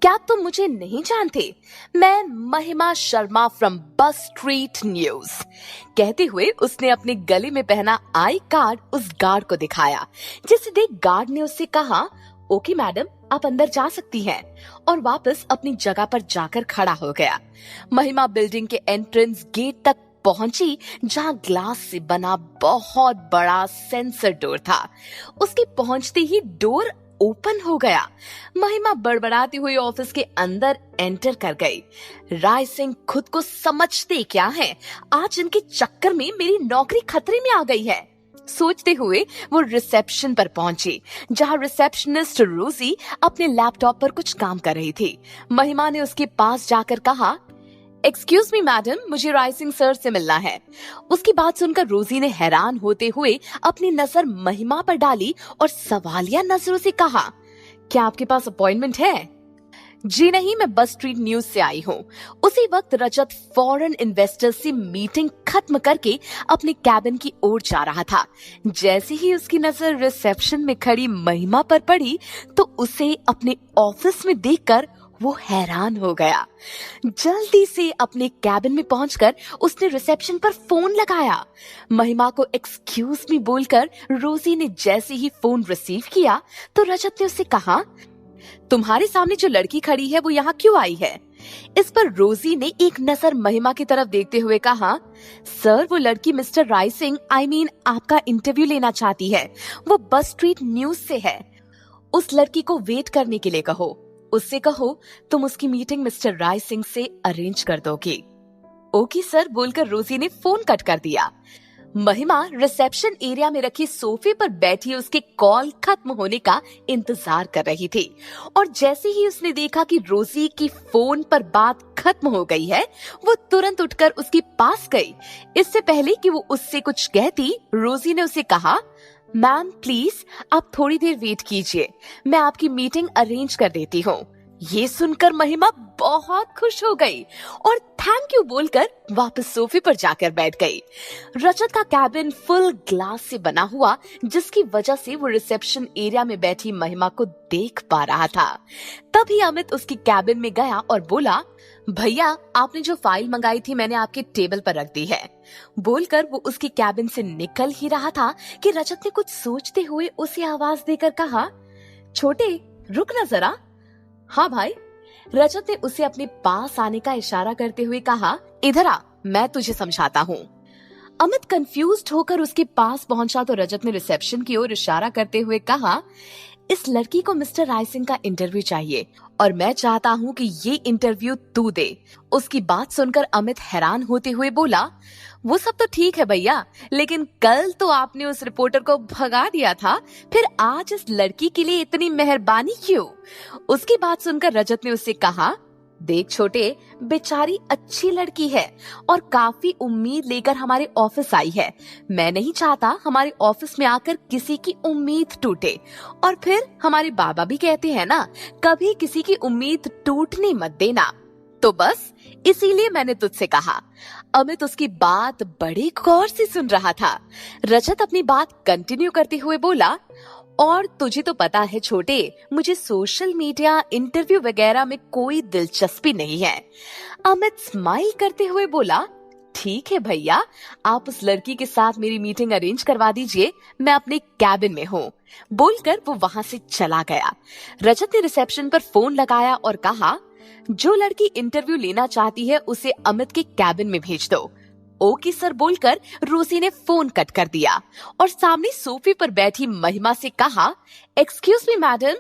क्या तुम मुझे नहीं जानते? मैं महिमा शर्मा फ्रॉम बस स्ट्रीट न्यूज। कहते हुए उसने अपने गले में पहना आई कार्ड उस गार्ड को दिखाया, जिसे देख गार्ड ने उससे कहा, ओके मैडम, आप अंदर जा सकती हैं, और वापस अपनी जगह पर जाकर खड़ा हो गया। महिमा बिल्डिंग के एंट्रेंस गेट तक पहुंची, जहां ग्लास से बना बहुत बड़ा सेंसर डोर था। उसके पहुंचते ही डोर ओपन हो गया। महिमा बड़बड़ाती हुई ऑफिस के अंदर एंटर कर गई। राय सिंह खुद को समझते क्या है, आज इनके चक्कर में मेरी नौकरी खतरे में आ गई है। सोचते हुए वो रिसेप्शन पर पहुंची, जहां रिसेप्शनिस्ट रोजी अपने लैपटॉप पर कुछ काम कर रही थी। महिमा ने उसके पास जाकर कहा, एक्सक्यूज मी मैडम, मुझे राइसिंग सर से मिलना है। उसकी बात सुनकर रोजी ने हैरान होते हुए अपनी नजर महिमा पर डाली और सवालिया नजरों से कहा, क्या आपके पास अपॉइंटमेंट है? जी नहीं, मैं बस स्ट्रीट न्यूज से आई हूँ। उसी वक्त रजत फॉरेन इन्वेस्टर्स से मीटिंग खत्म करके अपने कैबिन की ओर जा रहा था। जैसे ही उसकी नजर रिसेप्शन में खड़ी महिमा पर पड़ी तो उसे अपने ऑफिस में देखकर वो हैरान हो गया। जल्दी से अपने कैबिन में पहुंचकर उसने रिसेप्शन पर फोन लगाया। महिमा को एक्सक्यूज मी बोलकर रोजी ने जैसे ही फोन रिसीव किया तो रजत ने उससे कहा, तुम्हारे सामने जो लड़की खड़ी है वो यहाँ क्यों आई है? इस पर रोजी ने एक नजर महिमा की तरफ देखते हुए कहा, सर वो लड़की मिस्टर राइसिंग आपका इंटरव्यू लेना चाहती है। वो बस स्ट्रीट न्यूज से है। उस लड़की को वेट करने के लिए कहो। उससे कहो तुम उसकी मीटिंग मिस्टर राइसिंग से अरेंज कर दोगे। ओके सर बोलकर रोजी ने फोन कट कर दिया। महिमा रिसेप्शन एरिया में रखी सोफे पर बैठी उसके कॉल खत्म होने का इंतजार कर रही थी और जैसे ही उसने देखा कि रोजी की फोन पर बात खत्म हो गई है, वो तुरंत उठकर उसके पास गई। इससे पहले कि वो उससे कुछ कहती, रोजी ने उसे कहा, मैम प्लीज आप थोड़ी देर वेट कीजिए, मैं आपकी मीटिंग अरेंज कर देती हूँ। ये सुनकर महिमा बहुत खुश हो गई और थैंक यू बोलकर वापस सोफे पर जाकर बैठ गई। रजत का कैबिन फुल ग्लास से बना हुआ, जिसकी वजह से वो रिसेप्शन एरिया में बैठी महिमा को देख पा रहा था। तभी अमित उसकी कैबिन में गया और बोला, भैया आपने जो फाइल मंगाई थी मैंने आपके टेबल पर रख दी है। बोलकर वो उसकी कैबिन से निकल ही रहा था कि रजत ने कुछ सोचते हुए उसे आवाज देकर कहा, छोटे रुक ना जरा। हाँ भाई। रजत ने उसे अपने पास आने का इशारा करते हुए कहा, इधर आ, मैं तुझे समझाता हूँ। अमित कंफ्यूज्ड होकर उसके पास पहुंचा तो रजत ने रिसेप्शन की ओर इशारा करते हुए कहा, इस लड़की को मिस्टर राइसिंग का इंटरव्यू चाहिए और मैं चाहता हूँ कि ये इंटरव्यू तू दे। उसकी बात सुनकर अमित हैरान होते हुए बोला, वो सब तो ठीक है भैया, लेकिन कल तो आपने उस रिपोर्टर को भगा दिया था, फिर आज इस लड़की के लिए इतनी मेहरबानी क्यों? उसकी बात सुनकर रजत ने उससे कहा, देख छोटे, बेचारी अच्छी लड़की है और काफी उम्मीद लेकर हमारे ऑफिस आई है। मैं नहीं चाहता हमारे ऑफिस में आकर किसी की उम्मीद टूटे। और फिर हमारे बाबा भी कहते हैं ना, कभी किसी की उम्मीद टूटने मत देना। तो बस इसीलिए मैंने तुझसे कहा। अमित उसकी बात बड़े गौर से सुन रहा था। रजत अपनी बात कंटिन्यू करते हुए बोला, और तुझे तो पता है छोटे, मुझे सोशल मीडिया इंटरव्यू वगैरह में कोई दिलचस्पी नहीं है। अमित स्माइल करते हुए बोला, ठीक है भैया, आप उस लड़की के साथ मेरी मीटिंग अरेंज करवा दीजिए, मैं अपने कैबिन में हूँ। बोलकर वो वहां से चला गया। रजत ने रिसेप्शन पर फोन लगाया और कहा, जो लड़की इंटरव्यू लेना चाहती है उसे अमित के कैबिन में भेज दो। ओके सर बोलकर रोजी ने फोन कट कर दिया और सामने सोफे पर बैठी महिमा से कहा, एक्सक्यूज मी मैडम।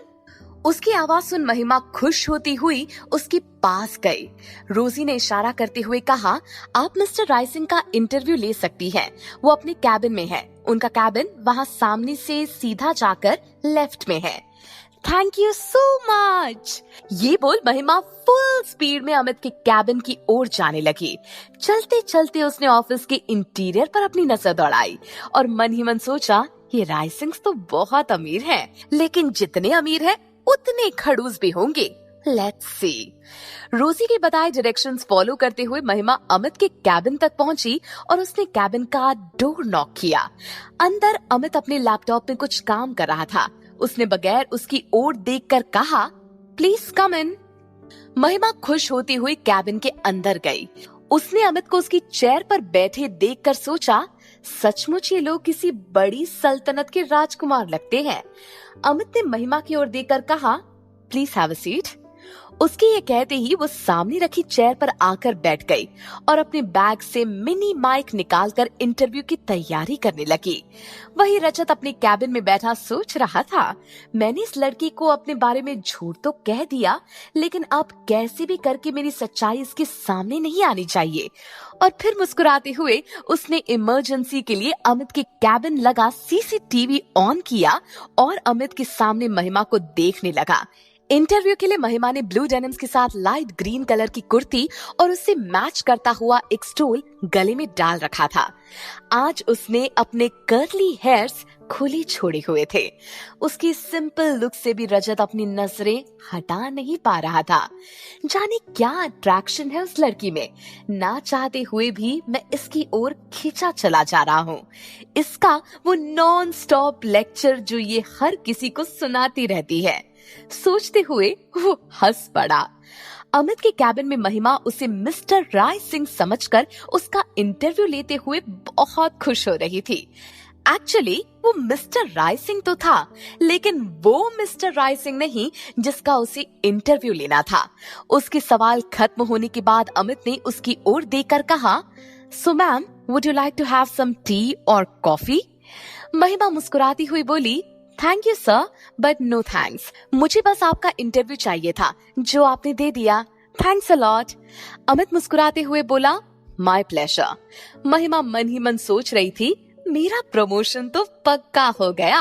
उसकी आवाज सुन महिमा खुश होती हुई उसके पास गई। रोजी ने इशारा करते हुए कहा, आप मिस्टर राइसिंग का इंटरव्यू ले सकती हैं, वो अपने कैबिन में है। उनका कैबिन वहाँ सामने से सीधा जाकर लेफ्ट में है। Thank you so much. ये बोल महिमा फुल स्पीड में अमित के कैबिन की ओर जाने लगी। चलते चलते उसने ऑफिस के इंटीरियर पर अपनी नजर दौड़ाई और मन ही मन सोचा, ये राइसिंग्स तो बहुत अमीर हैं, लेकिन जितने अमीर हैं उतने खड़ूस भी होंगे। Let's see. रोजी के बताए डायरेक्शंस फॉलो करते हुए महिमा अमित के कैबिन तक पहुंची और उसने कैबिन का डोर नॉक किया। अंदर अमित अपने लैपटॉप में कुछ काम कर रहा था। उसने बगैर उसकी ओर देखकर कहा, प्लीज कम इन। महिमा खुश होती हुई कैबिन के अंदर गई। उसने अमित को उसकी चेयर पर बैठे देखकर सोचा, सचमुच ये लोग किसी बड़ी सल्तनत के राजकुमार लगते हैं। अमित ने महिमा की ओर देखकर कहा, प्लीज हैव अ सीट। उसके ये कहते ही वो सामने रखी चेयर पर आकर बैठ गई और अपने बैग से मिनी माइक निकालकर इंटरव्यू की तैयारी करने लगी। वही रजत अपने कैबिन में बैठा सोच रहा था, मैंने इस लड़की को अपने बारे में झूठ तो कह दिया, लेकिन अब कैसे भी करके मेरी सच्चाई इसके सामने नहीं आनी चाहिए। और फिर मुस्कुराते हुए उसने इमरजेंसी के लिए अमित के कैबिन लगा सीसीटीवी ऑन किया और अमित के सामने महिमा को देखने लगा। इंटरव्यू के लिए महिमा ने ब्लू डेनिम्स के साथ लाइट ग्रीन कलर की कुर्ती और उससे मैच करता हुआ एक स्टोल गले में डाल रखा था। आज उसने अपने कर्ली हेयर्स खुले छोड़े हुए थे। उसकी सिंपल लुक से भी रजत अपनी नजरें हटा नहीं पा रहा था। जाने क्या अट्रैक्शन है उस लड़की में, ना चाहते हुए भी मैं इसकी ओर खींचा चला जा रहा हूँ। इसका वो नॉन स्टॉप लेक्चर जो ये हर किसी को सुनाती रहती है। सोचते हुए वो हंस पड़ा। अमित के कैबिन में महिमा उसे मिस्टर राय सिंह समझकर उसका इंटरव्यू लेते हुए बहुत खुश हो रही थी। एक्चुअली वो मिस्टर राय सिंह तो था, लेकिन वो मिस्टर राय सिंह नहीं जिसका उसे इंटरव्यू लेना था। उसके सवाल खत्म होने के बाद अमित ने उसकी ओर देखकर कहा, so ma'am, would you like to have some tea और कॉफी? महिमा मुस्कुराती हुई बोली, thank you sir, but no thanks. मुझे बस आपका इंटरव्यू चाहिए था, जो आपने दे दिया। Thanks a lot. अमित मुस्कुराते हुए बोला, माय प्लेजर। महिमा मन ही मन सोच रही थी, मेरा प्रमोशन तो पक्का हो गया।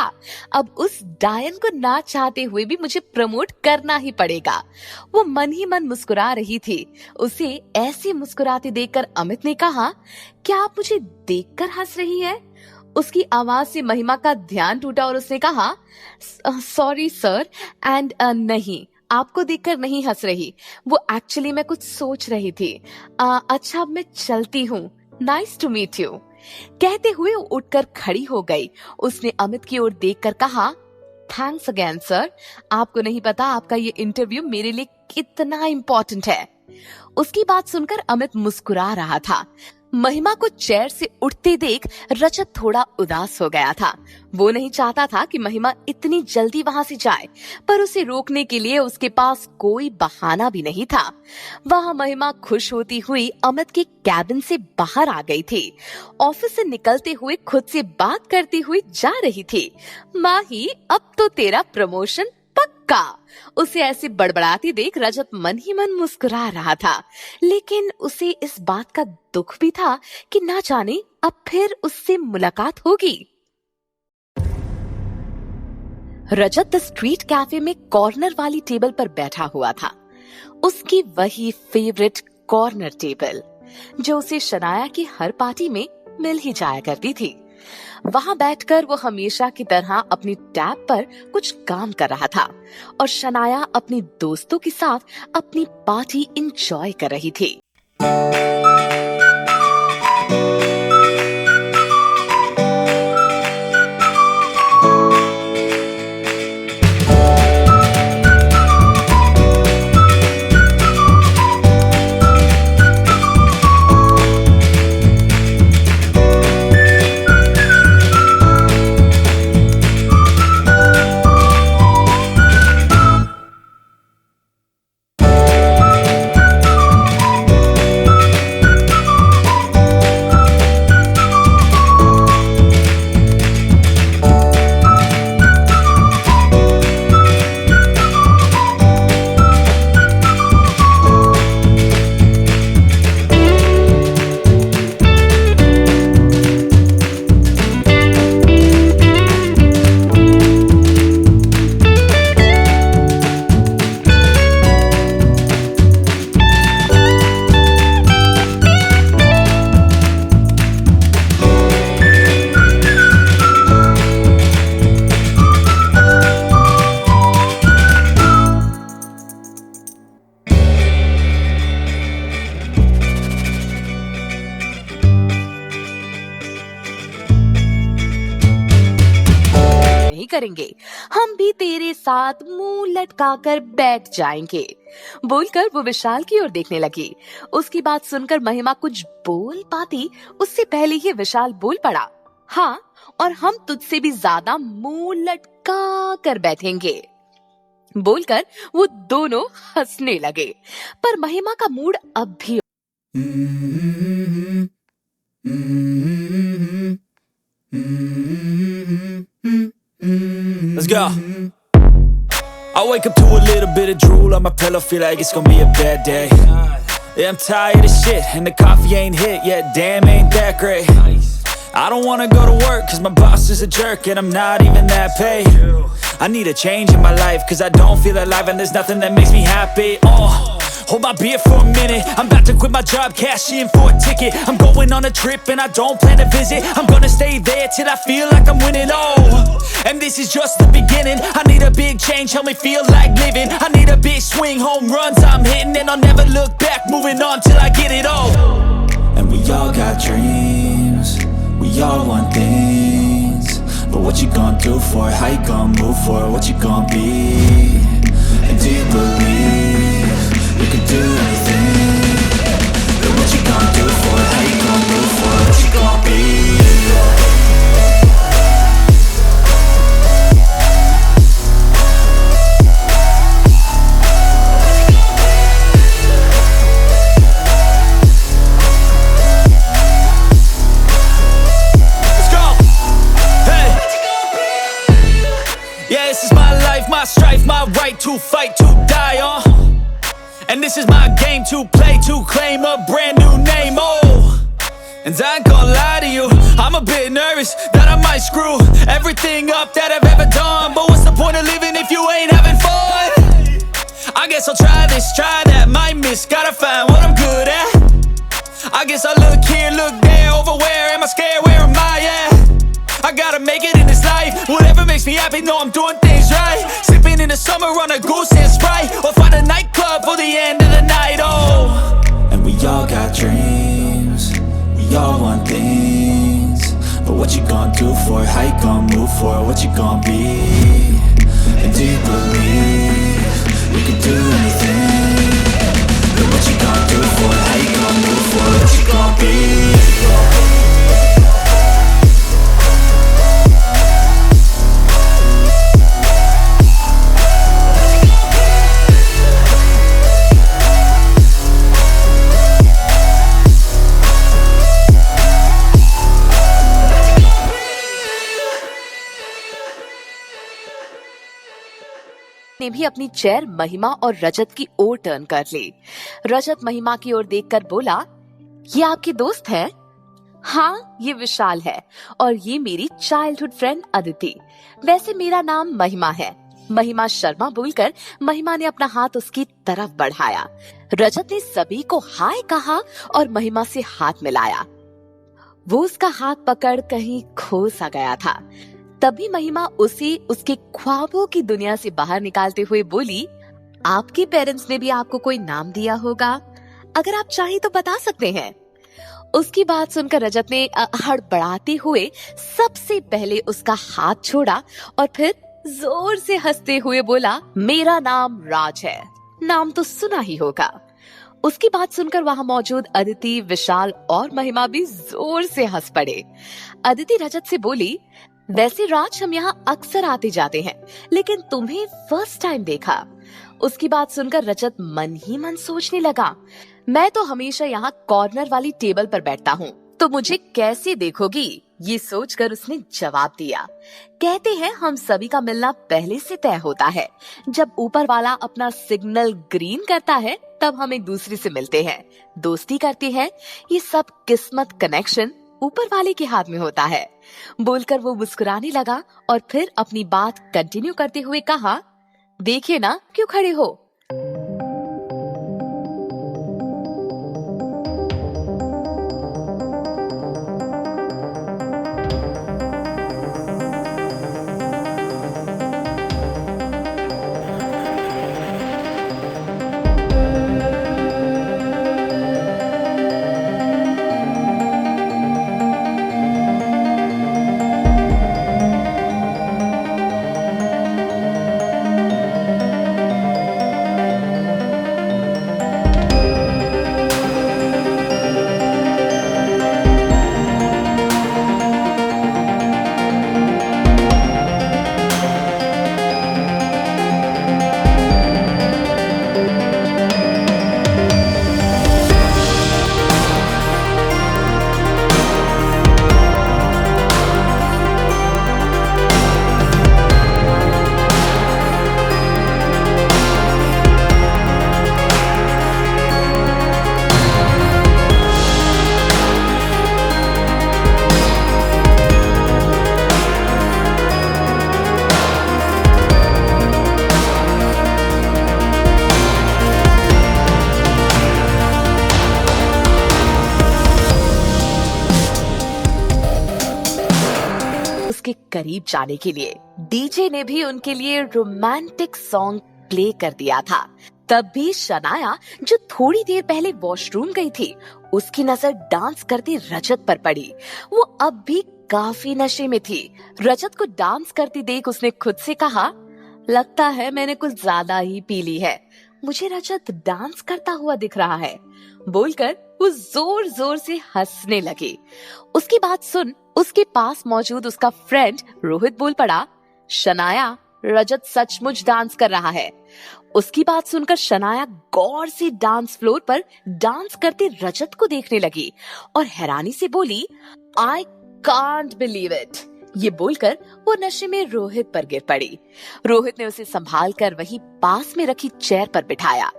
अब उस डायन को ना चाहते हुए भी मुझे प्रमोट करना ही पड़ेगा। वो मन ही मन मुस्कुरा रही थी। उसे ऐसे मुस्कुराते देखकर अमित ने कहा, क्या आप मुझे देखकर हंस रही है? उसकी आवाज से महिमा का ध्यान टूटा और उसने कहा, सॉरी सर, एंड नहीं, आपको देखकर नहीं हंस रही। वो एक्चुअली मैं कुछ सोच रही थी। अच्छा, अब मैं चलती हूँ। Nice to meet you. कहते हुए वो उठकर खड़ी हो गई। उसने अमित की ओर देखकर कहा, थैंक्स अगेन सर। आपको नहीं पता आपका ये इंटरव्यू मेरे लिए कितना इम्पोर्टेंट है। उसकी बात सुनकर अमित मुस्कुरा रहा था। महिमा को चेयर से उठते देख रजत थोड़ा उदास हो गया था। वो नहीं चाहता था कि महिमा इतनी जल्दी वहां से जाए, पर उसे रोकने के लिए उसके पास कोई बहाना भी नहीं था। वहां महिमा खुश होती हुई अमित के कैबिन से बाहर आ गई थी। ऑफिस से निकलते हुए खुद से बात करती हुई जा रही थी, माही, अब तो तेरा प्रमोशन पक्का। उसे ऐसे बड़बड़ाती देख रजत मन ही मन मुस्कुरा रहा था, लेकिन उसे इस बात का दुख भी था कि ना जाने अब फिर उससे मुलाकात होगी। रजत द स्ट्रीट कैफे में कॉर्नर वाली टेबल पर बैठा हुआ था। उसकी वही फेवरेट कॉर्नर टेबल जो उसे शनाया की हर पार्टी में मिल ही जाया करती थी। वहां बैठकर वो हमेशा की तरह अपनी टैब पर कुछ काम कर रहा था और शनाया अपने दोस्तों के साथ अपनी पार्टी एंजॉय कर रही थी। करेंगे, हम भी तेरे साथ मुंह लटकाकर बैठ जाएंगे, बोलकर वो विशाल की ओर देखने लगी। उसकी बात सुनकर महिमा कुछ बोल पाती उससे पहले ही विशाल बोल पड़ा, हाँ, और हम तुझसे भी ज्यादा मुंह लटका कर बैठेंगे। बोलकर वो दोनों हंसने लगे। पर महिमा का मूड अब भी Let's go. I wake up to a little bit of drool on my pillow, feel like it's gonna be a bad day. Yeah, I'm tired of shit, and the coffee ain't hit yet, damn, ain't that great. I don't wanna go to work, cause my boss is a jerk, and I'm not even that paid. I need a change in my life, cause I don't feel alive, and there's nothing that makes me happy. Hold my beer for a minute, I'm about to quit my job, cash in for a ticket. I'm going on a trip and I don't plan to visit. I'm gonna stay there till I feel like I'm winning, and this is just the beginning. I need a big change, help me feel like living. I need a big swing, home runs I'm hitting, and I'll never look back, moving on till I get it all. And we all got dreams, we all want things, but what you gonna do for it? How you gonna move for it? What you gonna be? And do you believe you can do anything? But what you gonna do for it? How you gonna move for it? What you gonna be? My strife, my right to fight, to die on. And this is my game to play, to claim a brand new name, And I ain't gonna lie to you, I'm a bit nervous that I might screw everything up that I've ever done. But what's the point of living if you ain't having fun? I guess I'll try this, try that, might miss, gotta find what I'm good at. I guess I look here, look there, over where am I scared, where am I at? I gotta make it in this life, whatever makes me happy, know I'm doing things right. Sipping in the summer on a goose and Sprite, or find a nightclub for the end of the night, And we all got dreams, we all want things, but what you gonna do for it? How you gonna move for it? What you gonna be? And do you believe you can do anything? But what you gonna do for it? How you gonna move for it? What you gonna be? ने भी अपनी chair महिमा और रजत की ओर turn कर ली। रजत महिमा की ओर देखकर बोला, ये आपकी दोस्त है? हाँ, ये विशाल है और ये मेरी चाइल्डहुड फ्रेंड अदिति। वैसे मेरा नाम महिमा है। महिमा शर्मा बोलकर महिमा ने अपना हाथ उसकी तरफ बढ़ाया। रजत ने सभी को हाय कहा और महिमा से हाथ मिलाया। वो उसका हाथ पकड़ कहीं खो सा गया था। तभी महिमा उसे उसके ख्वाबों की दुनिया से बाहर निकालते हुए बोली, आपके पेरेंट्स ने भी आपको कोई नाम दिया होगा, अगर आप चाहें तो बता सकते हैं। उसकी बात सुनकर रजत ने हड़बड़ाते हुए सबसे पहले उसका हाथ छोड़ा और फिर जोर से हंसते हुए बोला, मेरा नाम राज है, नाम तो सुना ही होगा। उसकी बात सुनकर वहां मौजूद अदिति, विशाल और महिमा भी जोर से हंस पड़े। अदिति रजत से बोली, वैसे राज हम यहाँ अक्सर आते जाते हैं, लेकिन तुम्हें फर्स्ट टाइम देखा। उसकी बात सुनकर रजत मन ही मन सोचने लगा, मैं तो हमेशा यहाँ कॉर्नर वाली टेबल पर बैठता हूँ, तो मुझे कैसे देखोगी? ये सोचकर उसने जवाब दिया, कहते हैं हम सभी का मिलना पहले से तय होता है। जब ऊपर वाला अपना सिग्नल ग्रीन करता है तब हम एक दूसरे से मिलते हैं, दोस्ती करते हैं। ये सब किस्मत, कनेक्शन ऊपर वाले के हाथ में होता है। बोलकर वो मुस्कुराने लगा और फिर अपनी बात कंटिन्यू करते हुए कहा, देखिए ना, क्यों खड़े हो? के करीब जाने के लिए। डीजे ने भी उनके लिए रोमांटिक सॉन्ग प्ले कर दिया था। तब भी शनाया, जो थोड़ी देर पहले वॉशरूम गई थी, उसकी नजर डांस करते रजत पर पड़ी। वो अब भी काफी नशे में थी। रजत को डांस करती देख उसने खुद से कहा, लगता है मैंने कुछ ज्यादा ही पी ली है, मुझे रजत डांस करता हुआ दिख रहा है। बोलकर वो जोर जोर से हंसने लगी। उसकी बात सुन उसके पास मौजूद उसका फ्रेंड रोहित बोल पड़ा, शनाया, रजत सचमुच डांस कर रहा है। उसकी बात सुनकर शनाया गौर से डांस फ्लोर पर डांस करते रजत को देखने लगी और हैरानी से बोली, आई कांट बिलीव इट। ये बोलकर वो नशे में रोहित पर गिर पड़ी। रोहित ने उसे संभाल कर वहीं पास में रखी चेयर पर बिठाया।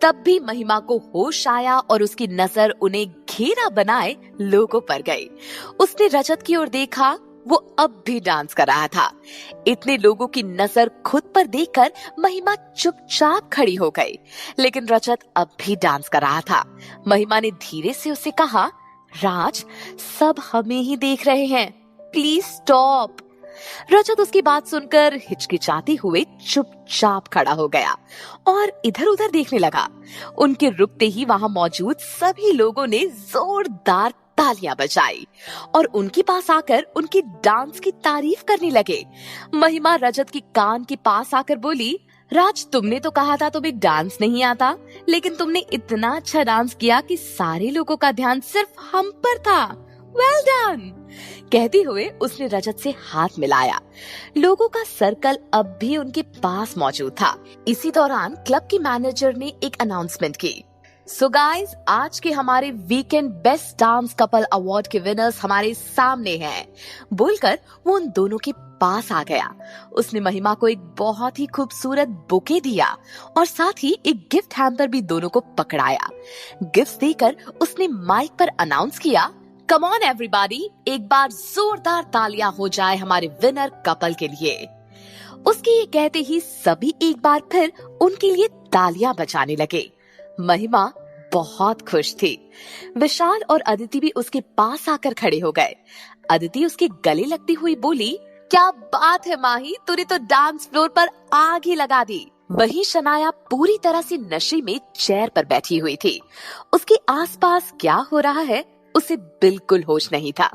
तब भी महिमा को होश आया और उसकी नजर उन्हें घेरा बनाए लोगों पर गई। उसने रजत की ओर देखा, वो अब भी डांस कर रहा था। इतने लोगों की नजर खुद पर देखकर महिमा चुपचाप खड़ी हो गई, लेकिन रजत अब भी डांस कर रहा था। महिमा ने धीरे से उसे कहा, राज, सब हमें ही देख रहे हैं, प्लीज स्टॉप। रजत उसकी बात सुनकर हिचकिचाते हुए चुपचाप खड़ा हो गया और इधर उधर देखने लगा। उनके रुकते ही वहां मौजूद सभी लोगों ने जोरदार तालियां बजाई और उनके पास आकर उनकी डांस की तारीफ करने लगे। महिमा रजत की कान के पास आकर बोली, राज, तुमने तो कहा था तुम्हें डांस नहीं आता, लेकिन तुमने इतना अच्छा डांस किया कि सारे लोगों का ध्यान सिर्फ हम पर था। Well done. कहते हुए उसने रजत से हाथ मिलाया। लोगों का सर्कल अब भी उनके पास मौजूद था। इसी दौरान क्लब की मैनेजर ने एक अनाउंसमेंट की, सो गाइज, आज के हमारे weekend best dance couple award के विनर्स हमारे सामने हैं। बोलकर वो उन दोनों के पास आ गया। उसने महिमा को एक बहुत ही खूबसूरत बुके दिया और साथ ही एक गिफ्ट हैम्पर भी दोनों को पकड़ाया। गिफ्ट देकर उसने माइक पर अनाउंस किया, कम ऑन एवरीबॉडी, एक बार जोरदार तालियां हो जाए हमारे विनर कपल के लिए। उसके ये कहते ही सभी एक बार फिर उनके लिए तालियां बजाने लगे। महिमा बहुत खुश थी। विशाल और अदिति भी उसके पास आकर खड़े हो गए। अदिति उसके गले लगती हुई बोली, क्या बात है माही, तूने तो डांस फ्लोर पर आग ही लगा दी। वहीं शनाया पूरी तरह से नशे में चेयर पर बैठी हुई थी। उसके आसपास क्या हो रहा है उसे बिल्कुल होश नहीं था।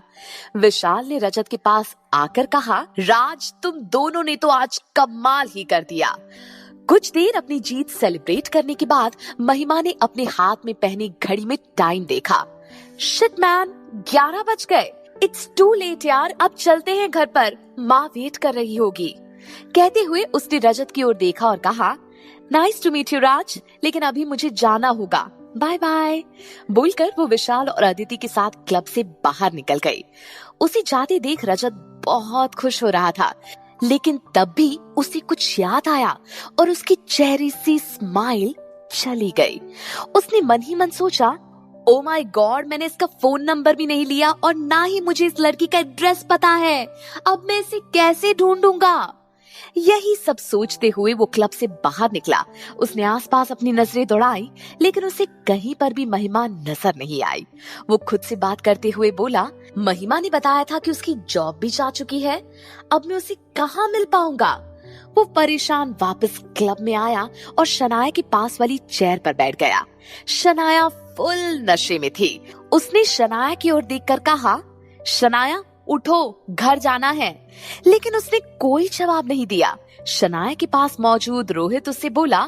विशाल ने रजत के पास आकर कहा, राज, तुम दोनों ने तो आज कमाल ही कर दिया। कुछ देर अपनी जीत सेलिब्रेट करने के बाद महिमा ने अपने हाथ में पहनी घड़ी में टाइम देखा। शिट मैन, 11 बज गए। इट्स टू लेट यार, अब चलते हैं घर पर, माँ वेट कर रही होगी। कहते हुए उसने रजत की ओर देखा और कहा, नाइस टू मीट यू राज, लेकिन अभी मुझे जाना होगा, बाय बाय। बोलकर वो विशाल और अदिति के साथ क्लब से बाहर निकल गई। उसे जाते देख रजत बहुत खुश हो रहा था, लेकिन तब भी उसे कुछ याद आया और उसके चेहरे से स्माइल चली गई। उसने मन ही मन सोचा, ओ माय गॉड, मैंने इसका फोन नंबर भी नहीं लिया और ना ही मुझे इस लड़की का एड्रेस पता है। अब मैं इसे कैसे ढूंढूंगा? यही सब सोचते हुए वो क्लब से बाहर निकला। उसने आसपास अपनी नजरें दौड़ाई, लेकिन उसे कहीं पर भी महिमा नजर नहीं आई। वो खुद से बात करते हुए बोला, महिमा ने बताया था कि उसकी जॉब भी जा चुकी है, अब मैं उसे कहाँ मिल पाऊंगा? वो परेशान वापस क्लब में आया और शनाया के पास वाली चेयर पर बैठ गया। शनाया फुल नशे में थी। उसने शनाया की ओर देखकर कहा, शनाया, उठो, घर जाना है। लेकिन उसने कोई जवाब नहीं दिया। शनाया के पास मौजूद रोहित उससे बोला,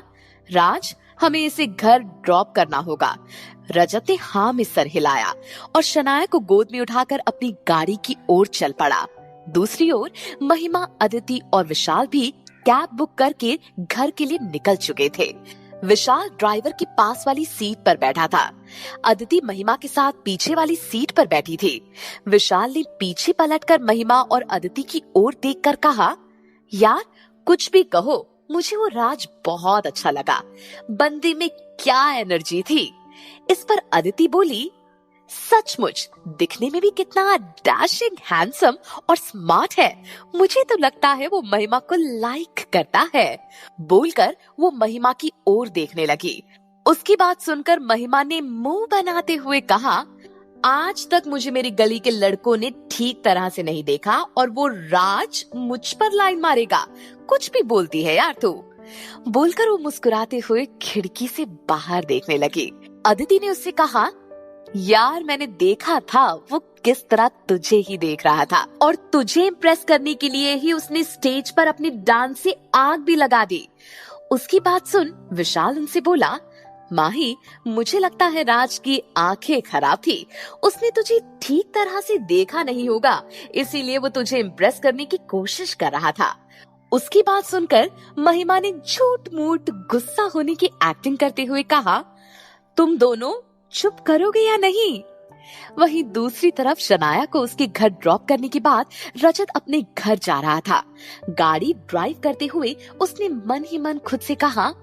राज, हमें इसे घर ड्रॉप करना होगा। रजत ने हाँ में सर हिलाया और शनाया को गोद में उठाकर अपनी गाड़ी की ओर चल पड़ा। दूसरी ओर महिमा, अदिति और विशाल भी कैब बुक करके घर के लिए निकल चुके थे। विशाल ड्राइवर के पास वाली सीट पर बैठा था। अदिति महिमा के साथ पीछे वाली सीट पर बैठी थी। विशाल ने पीछे पलटकर महिमा और अदिति की ओर देखकर कहा, यार, कुछ भी कहो, मुझे वो राज बहुत अच्छा लगा। बंदे में क्या एनर्जी थी। इस पर अदिति बोली, सचमुच दिखने में भी कितना डैशिंग, हैंडसम और स्मार्ट है। मुझे तो लगता है वो महिमा को लाइक करता है। बोलकर वो महिमा की ओर देखने लगी। उसकी बात सुनकर महिमा ने मुंह बनाते हुए कहा, आज तक मुझे मेरी गली के लड़कों ने ठीक तरह से नहीं देखा और वो राज मुझ पर लाइन मारेगा। कुछ भी बोलती है यार तू। बोलकर वो मुस्कुराते हुए खिड़की से बाहर देखने लगी। अदिति ने उससे कहा, यार मैंने देखा था वो किस तरह तुझे ही देख रहा था और तुझे इम्प्रेस करने के लिए ही उसने स्टेज पर अपनी डांस से आग भी लगा दी। उसकी बात सुन विशाल उनसे बोला, माही मुझे लगता है राज की आंखें खराब थी, उसने तुझे ठीक तरह से देखा नहीं होगा, इसीलिए वो तुझे इम्प्रेस करने की कोशिश कर रहा था। उसकी बात सुनकर महिमा ने झूठ मूठ गुस्सा होने की एक्टिंग करते हुए कहा, तुम दोनों चुप करोगे या नहीं। वहीं दूसरी तरफ शनाया को उसके घर ड्रॉप करने के बाद रजत अपने घर जा रहा था। गाड़ी ड्राइव करते हुए उसने मन ही मन खुद से कहा,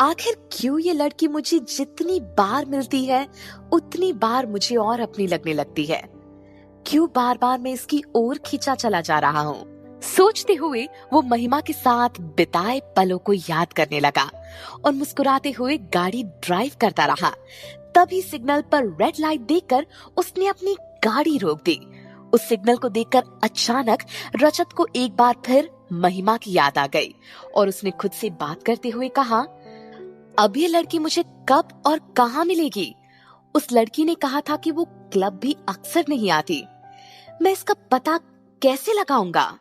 आखिर क्यों ये लड़की मुझे जितनी बार मिलती है उतनी बार मुझे और अपनी लगने लगती है, क्यों बार बार मैं इसकी ओर खींचा चला जा रहा हूँ। सोचते हुए वो महिमा के साथ बिताए पलों को याद करने लगा और मुस्कुराते हुए गाड़ी ड्राइव करता रहा। तभी सिग्नल पर रेड लाइट देखकर उसने अपनी गाड़ी रोक दी। उस सिग्नल को देखकर अचानक रजत को एक बार फिर महिमा की याद आ गई और उसने खुद से बात करते हुए कहा, अब ये लड़की मुझे कब और कहाँ मिलेगी। उस लड़की ने कहा था कि वो क्लब भी अक्सर नहीं आती, मैं इसका पता कैसे लगाऊंगा।